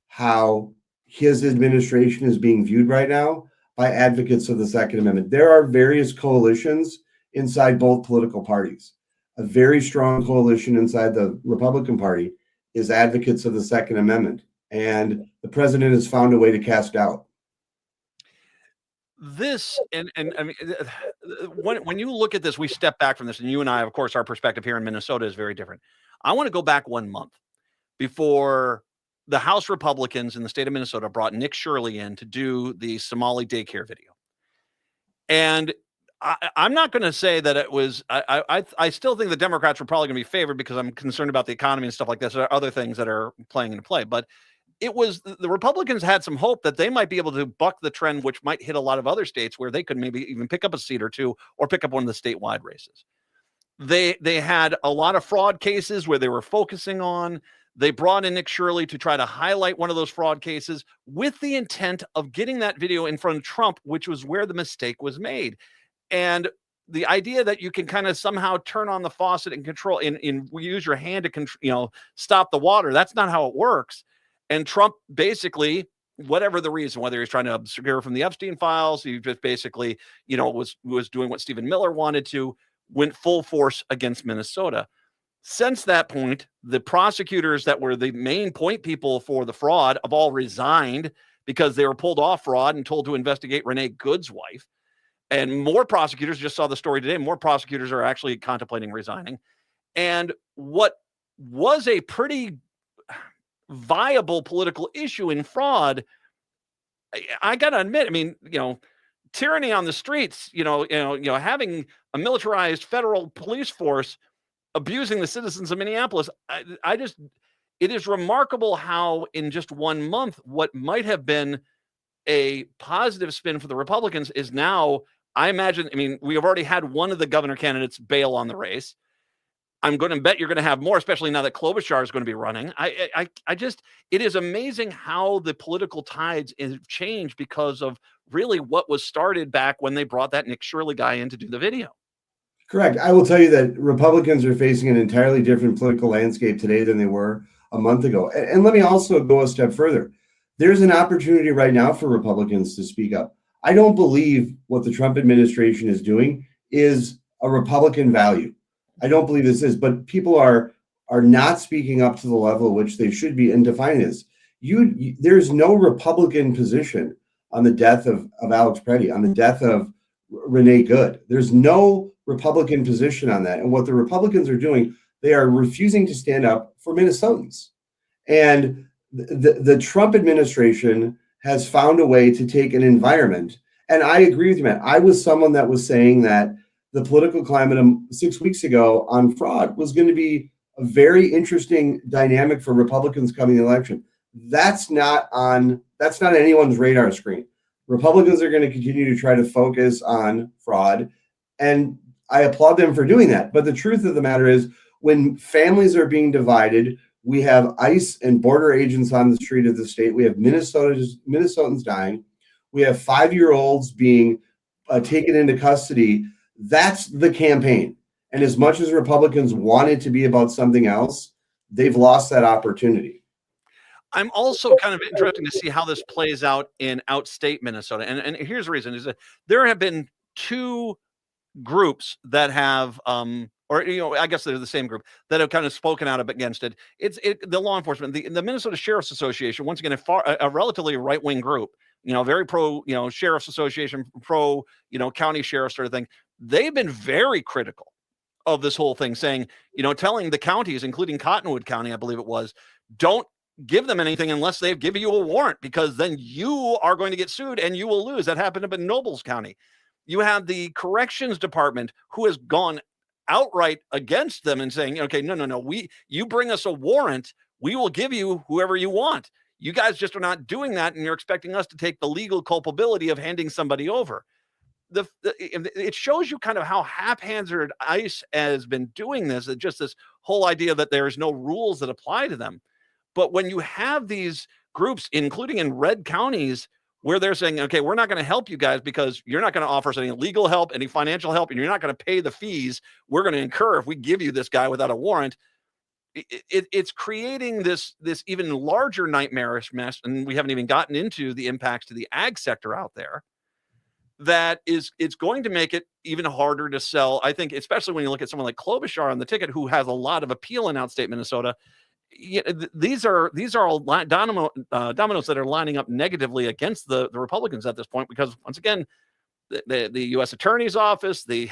how his administration is being viewed right now by advocates of the Second Amendment. There are various coalitions inside both political parties. A very strong coalition inside the Republican Party is advocates of the Second Amendment. And the president has found a way to cast doubt. This and I mean, when you look at this, we step back from this, and you and I, of course, our perspective here in Minnesota is very different. I want to go back 1 month before the House Republicans in the state of Minnesota brought Nick Shirley in to do the Somali daycare video. And I'm not going to say that it was. I still think the Democrats were probably going to be favored because I'm concerned about the economy and stuff like this. There are other things that are playing into play, but it was the Republicans had some hope that they might be able to buck the trend, which might hit a lot of other states where they could maybe even pick up a seat or two or pick up one of the statewide races. They had a lot of fraud cases where they were focusing on. They brought in Nick Shirley to try to highlight one of those fraud cases with the intent of getting that video in front of Trump, which was where the mistake was made. And the idea that you can kind of somehow turn on the faucet and control and use your hand to control, stop the water. That's not how it works. And Trump basically, whatever the reason, whether he's trying to obscure from the Epstein files, he just basically, was doing what Stephen Miller wanted to, went full force against Minnesota. Since that point, the prosecutors that were the main point people for the fraud have all resigned because they were pulled off fraud and told to investigate Renee Good's wife. And more prosecutors, just saw the story today, more prosecutors are actually contemplating resigning. And what was a pretty viable political issue in fraud, I got to admit, I mean, tyranny on the streets, having a militarized federal police force abusing the citizens of Minneapolis. It is remarkable how in just 1 month, what might have been a positive spin for the Republicans is now, I imagine, we have already had one of the governor candidates bail on the race. I'm going to bet you're going to have more, especially now that Klobuchar is going to be running. It is amazing how the political tides have changed because of really what was started back when they brought that Nick Shirley guy in to do the video. Correct. I will tell you that Republicans are facing an entirely different political landscape today than they were a month ago. And let me also go a step further. There's an opportunity right now for Republicans to speak up. I don't believe what the Trump administration is doing is a Republican value. I don't believe this is, but people are not speaking up to the level at which they should be. And define this. There's no Republican position on the death of Alex Preddy, on the death of Renee Good. There's no Republican position on that. And what the Republicans are doing, they are refusing to stand up for Minnesotans. And the Trump administration has found a way to take an environment. And I agree with you, Matt. I was someone that was saying that the political climate 6 weeks ago on fraud was going to be a very interesting dynamic for Republicans coming in the election. That's not on anyone's radar screen. Republicans are going to continue to try to focus on fraud, and I applaud them for doing that. But the truth of the matter is, when families are being divided, we have ICE and border agents on the street of the state. We have Minnesotans dying. We have 5-year-olds being taken into custody That's the campaign. And as much as Republicans want it to be about something else, they've lost that opportunity. I'm also kind of interested to see how this plays out in outstate Minnesota. And here's the reason is that there have been two groups that have or I guess they're the same group that have kind of spoken out against it. It's the law enforcement, the Minnesota Sheriff's Association, once again a relatively right-wing group, very pro, Sheriff's Association, pro, county sheriff sort of thing. They've been very critical of this whole thing, saying, telling the counties, including Cottonwood County, I believe it was, don't give them anything unless they've given you a warrant, because then you are going to get sued and you will lose. That happened up in Nobles County. You have the corrections department who has gone outright against them and saying, okay, no, you bring us a warrant, we will give you whoever you want. You guys just are not doing that, and you're expecting us to take the legal culpability of handing somebody over. It shows you kind of how haphazard ICE has been doing this, just this whole idea that there's no rules that apply to them. But when you have these groups, including in red counties, where they're saying, okay, we're not going to help you guys because you're not going to offer us any legal help, any financial help, and you're not going to pay the fees we're going to incur if we give you this guy without a warrant, it's creating this even larger nightmarish mess. And we haven't even gotten into the impacts to the ag sector out there. That is, it's going to make it even harder to sell. I think, especially when you look at someone like Klobuchar on the ticket, who has a lot of appeal in outstate Minnesota. These are all dominoes that are lining up negatively against the Republicans at this point, because once again, the U.S. Attorney's Office, the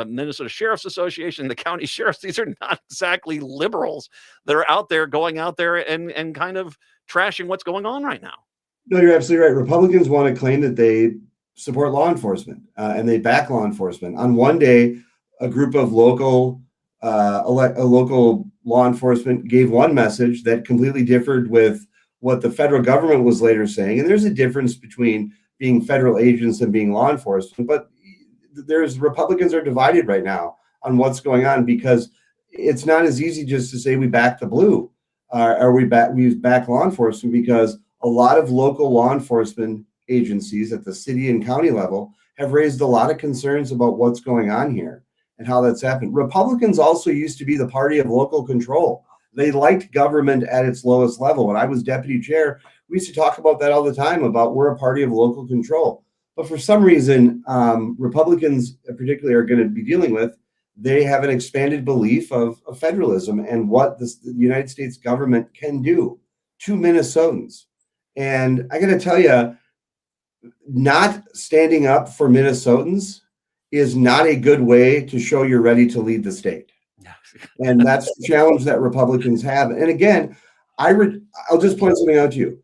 Minnesota Sheriff's Association, the county sheriffs, these are not exactly liberals that are out there going out there and kind of trashing what's going on right now. No, you're absolutely right. Republicans want to claim that they support law enforcement and they back law enforcement. On one day, a group of local law enforcement gave one message that completely differed with what the federal government was later saying. And there's a difference between being federal agents and being law enforcement, but Republicans are divided right now on what's going on, because it's not as easy just to say we back the blue or we back law enforcement, because a lot of local law enforcement agencies at the city and county level have raised a lot of concerns about what's going on here and how that's happened. Republicans also used to be the party of local control. They liked government at its lowest level. When I was deputy chair, we used to talk about that all the time, about we're a party of local control. But for some reason, Republicans particularly are going to be dealing with, they have an expanded belief of federalism and what the United States government can do to Minnesotans. And I got to tell you, not standing up for Minnesotans is not a good way to show you're ready to lead the state. And that's the challenge that Republicans have. And again, I'll just point something out to you.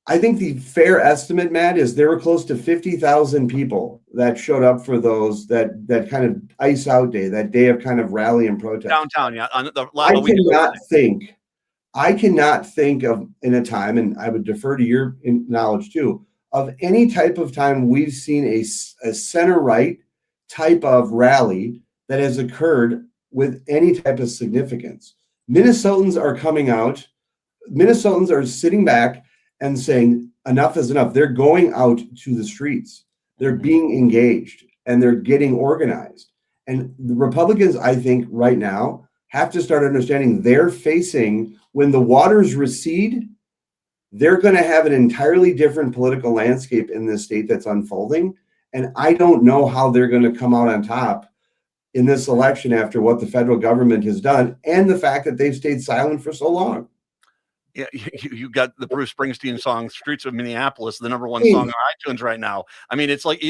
I think the fair estimate, Matt, is there were close to 50,000 people that showed up for that kind of ice out day, that day of kind of rally and protest. Downtown, yeah. I cannot think of in a time, and I would defer to your knowledge too, of any type of time we've seen a center-right type of rally that has occurred with any type of significance. Minnesotans are coming out. Minnesotans are sitting back and saying, enough is enough. They're going out to the streets. They're being engaged, and they're getting organized. And the Republicans, I think, right now have to start understanding they're facing, when the waters recede, they're going to have an entirely different political landscape in this state that's unfolding. And I don't know how they're going to come out on top in this election after what the federal government has done and the fact that they've stayed silent for so long. Yeah, you got the Bruce Springsteen song "Streets of Minneapolis," the #1 song on iTunes right now. I mean, it's like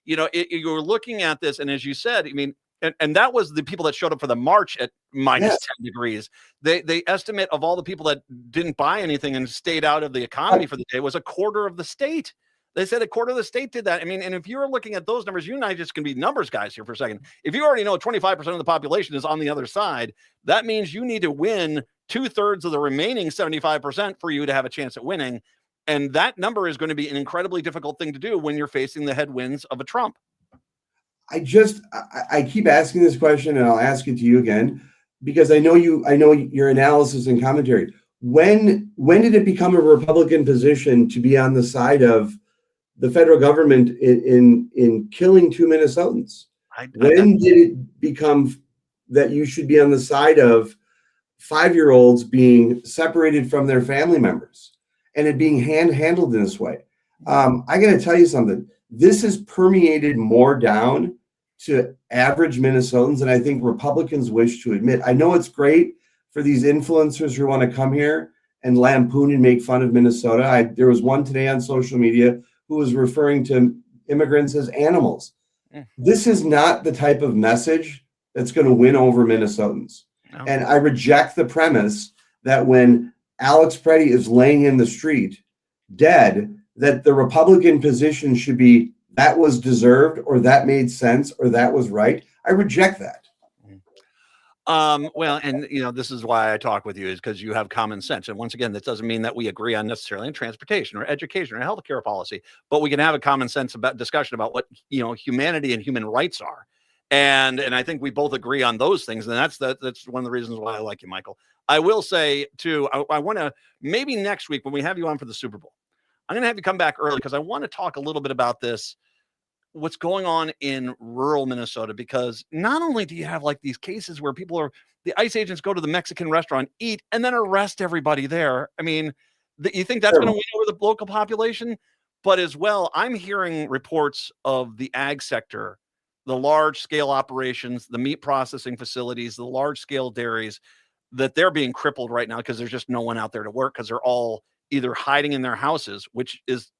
you're looking at this, and as you said, I mean, and that was the people that showed up for the march at minus 10 degrees. They estimate of all the people that didn't buy anything and stayed out of the economy for the day was a quarter of the state. They said a quarter of the state did that. I mean, and if you're looking at those numbers, you and I just can be numbers guys here for a second. If you already know 25% of the population is on the other side, that means you need to win 2/3 of the remaining 75% for you to have a chance at winning. And that number is going to be an incredibly difficult thing to do when you're facing the headwinds of a Trump. I keep asking this question, and I'll ask it to you again, because I know your analysis and commentary. When did it become a Republican position to be on the side of the federal government in killing 2 Minnesotans? When did it become that you should be on the side of 5-year-olds being separated from their family members and it being handled in this way? I got to tell you something. This has permeated more down to average Minnesotans than I think Republicans wish to admit. I know it's great for these influencers who want to come here and lampoon and make fun of Minnesota. There was one today on social media who was referring to immigrants as animals. This is not the type of message that's going to win over Minnesotans. No. And I reject the premise that when Alex Preddy is laying in the street dead, that the Republican position should be that was deserved or that made sense or that was right. I reject that. Well, and this is why I talk with you, is because you have common sense. And once again, that doesn't mean that we agree on necessarily in transportation or education or healthcare policy, but we can have a common sense about discussion about what, humanity and human rights are. And I think we both agree on those things. And that's one of the reasons why I like you, Michael. I will say too, I want to, maybe next week when we have you on for the Super Bowl, I'm going to have you come back early because I want to talk a little bit about this, what's going on in rural Minnesota, because not only do you have like these cases where the ICE agents go to the Mexican restaurant, eat, and then arrest everybody there. I mean, you think that's going to win over the local population? But as well, I'm hearing reports of the ag sector, the large scale operations, the meat processing facilities, the large scale dairies, that they're being crippled right now because there's just no one out there to work because they're all either hiding in their houses,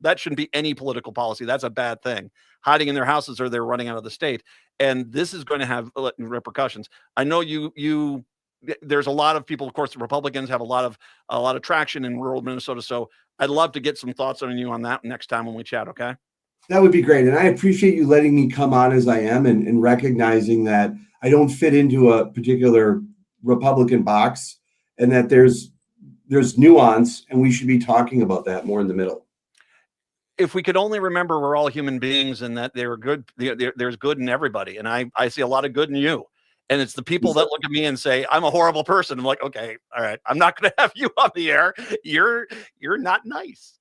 that shouldn't be any political policy. That's a bad thing. Hiding in their houses, or they're running out of the state. And this is going to have repercussions. I know there's a lot of people, of course, the Republicans have a lot of traction in rural Minnesota. So I'd love to get some thoughts on you on that next time when we chat. Okay. That would be great. And I appreciate you letting me come on as I am and recognizing that I don't fit into a particular Republican box and that there's nuance and we should be talking about that more in the middle. If we could only remember we're all human beings and that they're good, there's good in everybody. And I see a lot of good in you. And it's the people that look at me and say, I'm a horrible person. I'm like, okay, all right. I'm not going to have you on the air. You're not nice.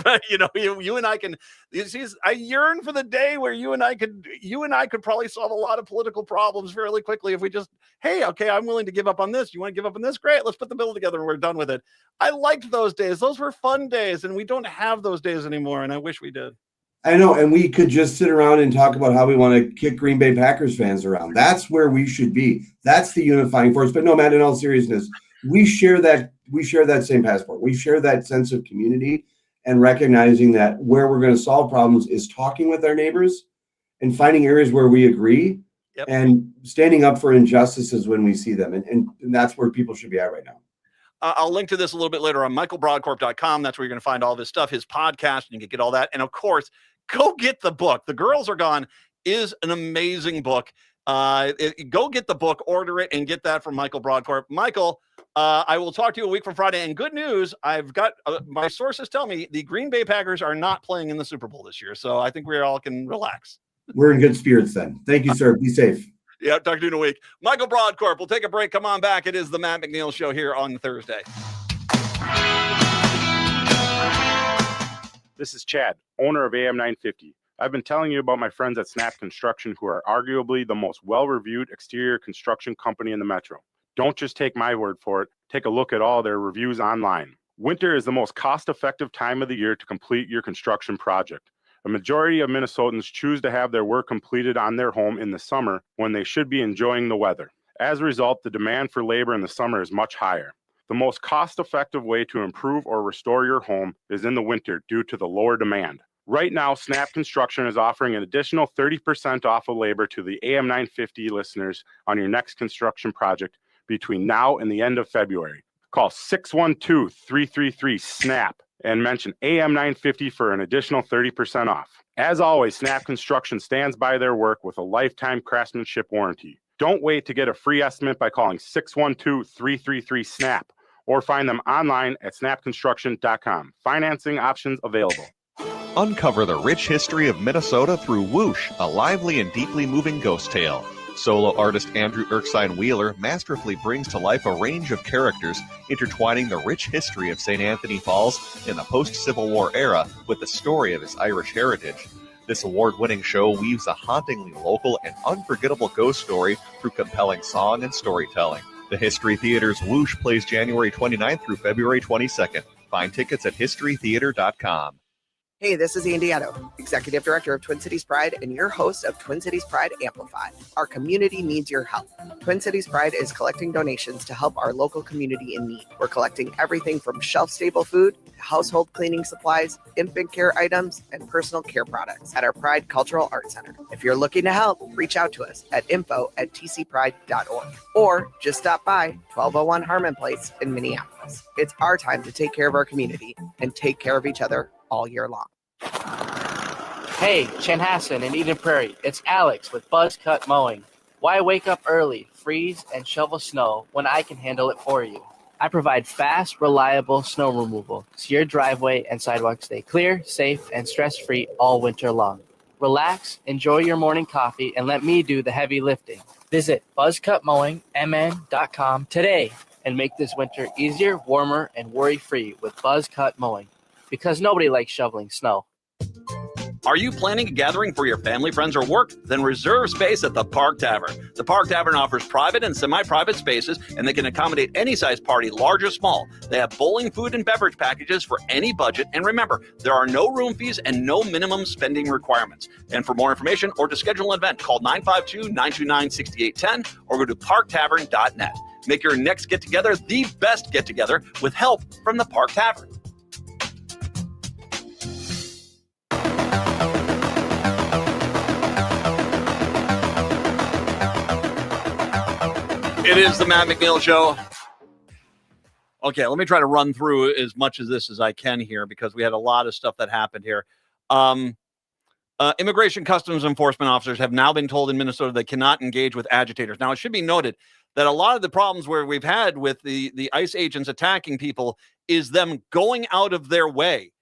But, you and I can, I yearn for the day where you and I could probably solve a lot of political problems fairly quickly if we just, hey, okay, I'm willing to give up on this. You want to give up on this? Great. Let's put the bill together and we're done with it. I liked those days. Those were fun days, and we don't have those days anymore. And I wish we did. I know, and we could just sit around and talk about how we want to kick Green Bay Packers fans around. That's where we should be. That's the unifying force. But no, Matt, in all seriousness, we share that same passport. We share that sense of community and recognizing that where we're going to solve problems is talking with our neighbors and finding areas where we agree and standing up for injustices when we see them. And that's where people should be at right now. I'll link to this a little bit later on michaelbroadcorp.com. That's where you're going to find all of his stuff, his podcast, and you can get all that. And of course, go get the book. The Girls Are Gone is an amazing book. Go get the book, order it, and get that from Michael Broadcorp. Michael, I will talk to you a week from Friday. And good news, I've got my sources tell me the Green Bay Packers are not playing in the Super Bowl this year. So I think we all can relax. We're in good spirits then. Thank you, sir. Be safe. Yeah, talk to you in a week. Michael Broadcorp, we'll take a break. Come on back. It is the Matt McNeil Show here on Thursday. This is Chad, owner of AM 950. I've been telling you about my friends at Snap Construction, who are arguably the most well-reviewed exterior construction company in the metro. Don't just take my word for it. Take a look at all their reviews online. Winter is the most cost-effective time of the year to complete your construction project. A majority of Minnesotans choose to have their work completed on their home in the summer when they should be enjoying the weather. As a result, the demand for labor in the summer is much higher. The most cost-effective way to improve or restore your home is in the winter due to the lower demand. Right now, Snap Construction is offering an additional 30% off of labor to the AM 950 listeners on your next construction project between now and the end of February. Call 612-333-SNAP and mention AM 950 for an additional 30% off. As always, Snap Construction stands by their work with a lifetime craftsmanship warranty. Don't wait to get a free estimate by calling 612-333-SNAP or find them online at snapconstruction.com. Financing options available. Uncover the rich history of Minnesota through Whoosh, a lively and deeply moving ghost tale. Solo artist Andrew Erskine Wheeler masterfully brings to life a range of characters, intertwining the rich history of St. Anthony Falls in the post-Civil War era with the story of its Irish heritage. This award-winning show weaves a hauntingly local and unforgettable ghost story through compelling song and storytelling. The History Theater's Whoosh plays January 29th through February 22nd. Find tickets at historytheater.com. Hey, this is Andy Otto, Executive Director of Twin Cities Pride and your host of Twin Cities Pride Amplify. Our community needs your help. Twin Cities Pride is collecting donations to help our local community in need. We're collecting everything from shelf-stable food, household cleaning supplies, infant care items, and personal care products at our Pride Cultural Arts Center. If you're looking to help, reach out to us at info@tcpride.org or just stop by 1201 Harmon Place in Minneapolis. It's our time to take care of our community and take care of each other all year long. Hey, Chanhassen in Eden Prairie, it's Alex with Buzz Cut Mowing. Why wake up early, freeze, and shovel snow when I can handle it for you? I provide fast, reliable snow removal so your driveway and sidewalk stay clear, safe, and stress-free all winter long. Relax, enjoy your morning coffee, and let me do the heavy lifting. Visit buzzcutmowingmn.com today and make this winter easier, warmer, and worry-free with Buzz Cut Mowing. Because nobody likes shoveling snow. Are you planning a gathering for your family, friends, or work? Then reserve space at the Park Tavern. The Park Tavern offers private and semi-private spaces, and they can accommodate any size party, large or small. They have bowling, food, and beverage packages for any budget. And remember, there are no room fees and no minimum spending requirements. And for more information or to schedule an event, call 952-929-6810 or go to parktavern.net. Make your next get-together the best get-together with help from the Park Tavern. It is the Matt McNeil Show. Okay, let me try to run through as much of this as I can here because we had a lot of stuff that happened here. Immigration Customs Enforcement officers have now been told in Minnesota they cannot engage with agitators. Now, it should be noted that a lot of the problems where we've had with the ICE agents attacking people is them going out of their way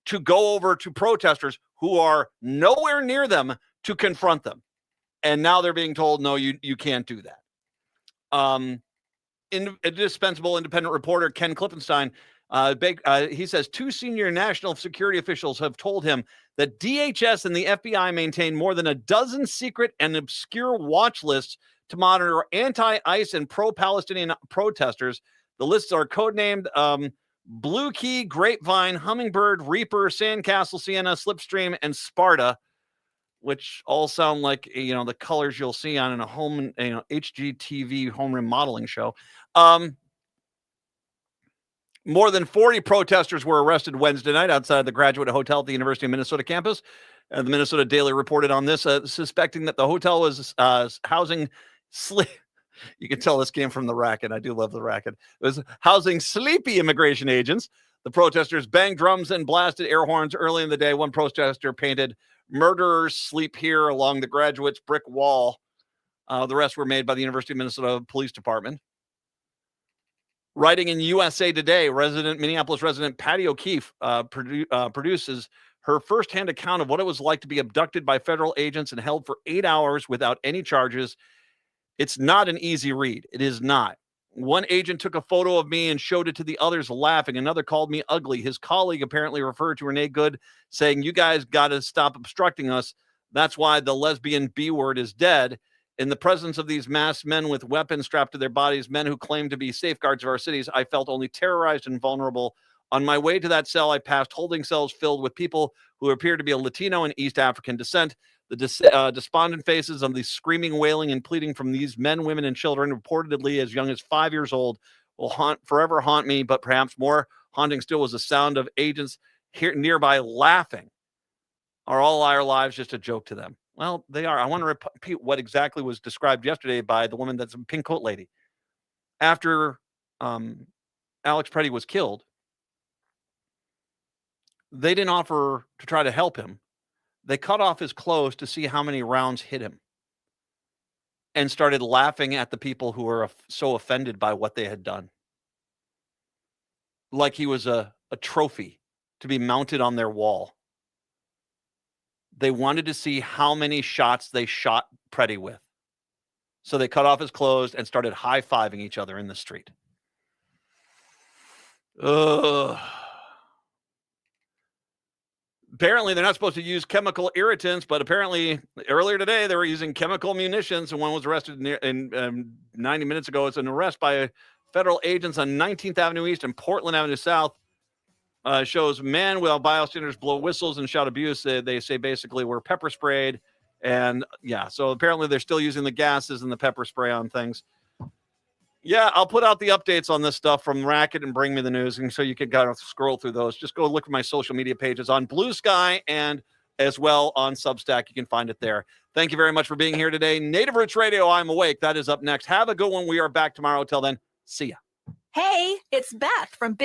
to go over to protesters who are nowhere near them to confront them. And now they're being told, no, you can't do that. Indispensable independent reporter Ken Klippenstein, he says 2 senior national security officials have told him that DHS and the FBI maintain more than a dozen secret and obscure watch lists to monitor anti-ICE and pro-Palestinian protesters. The lists are codenamed Blue Key, Grapevine, Hummingbird, Reaper, Sandcastle, Sienna, Slipstream, and Sparta, which all sound like, the colors you'll see on a home, HGTV home remodeling show. More than 40 protesters were arrested Wednesday night outside the Graduate Hotel at the University of Minnesota campus. The Minnesota Daily reported on this, suspecting that the hotel was housing you can tell this came from the racket. I do love the racket. It was housing sleepy immigration agents. The protesters banged drums and blasted air horns early in the day. One protester painted "Murderers sleep here" along the graduates' brick wall. The rest were made by the University of Minnesota Police Department. Writing in USA Today, Minneapolis resident Patty O'Keefe produces her firsthand account of what it was like to be abducted by federal agents and held for 8 hours without any charges. It's not an easy read. It is not. One agent took a photo of me and showed it to the others, laughing. Another called me ugly. His colleague apparently referred to Renee Good, saying, "You guys got to stop obstructing us. That's why the lesbian B word is dead." In the presence of these masked men with weapons strapped to their bodies, men who claim to be safeguards of our cities, I felt only terrorized and vulnerable. On my way to that cell, I passed holding cells filled with people who appeared to be of Latino and East African descent. The despondent faces of the screaming, wailing, and pleading from these men, women, and children, reportedly as young as 5 years old, will forever haunt me. But perhaps more haunting still was the sound of agents here nearby laughing. Are all our lives just a joke to them? Well, they are. I want to repeat what exactly was described yesterday by the woman that's a pink coat lady. After Alex Preddy was killed, they didn't offer to try to help him. They cut off his clothes to see how many rounds hit him and started laughing at the people who were so offended by what they had done. Like he was a trophy to be mounted on their wall. They wanted to see how many shots they shot Preddy with. So they cut off his clothes and started high-fiving each other in the street. Ugh. apparently they're not supposed to use chemical irritants, but apparently earlier today they were using chemical munitions, and one was arrested in 90 minutes ago. It's an arrest by federal agents on 19th Avenue East and Portland Avenue South. Shows men with bystanders blow whistles and shout abuse. They say basically were pepper sprayed. And yeah, so apparently they're still using the gases and the pepper spray on things. Yeah, I'll put out the updates on this stuff from Racket and Bring Me the News, and so you can kind of scroll through those. Just go look at my social media pages on Blue Sky and as well on Substack. You can find it there. Thank you very much for being here today. Native Roots Radio, I'm Awake. That is up next. Have a good one. We are back tomorrow. Till then, see ya. Hey, it's Beth from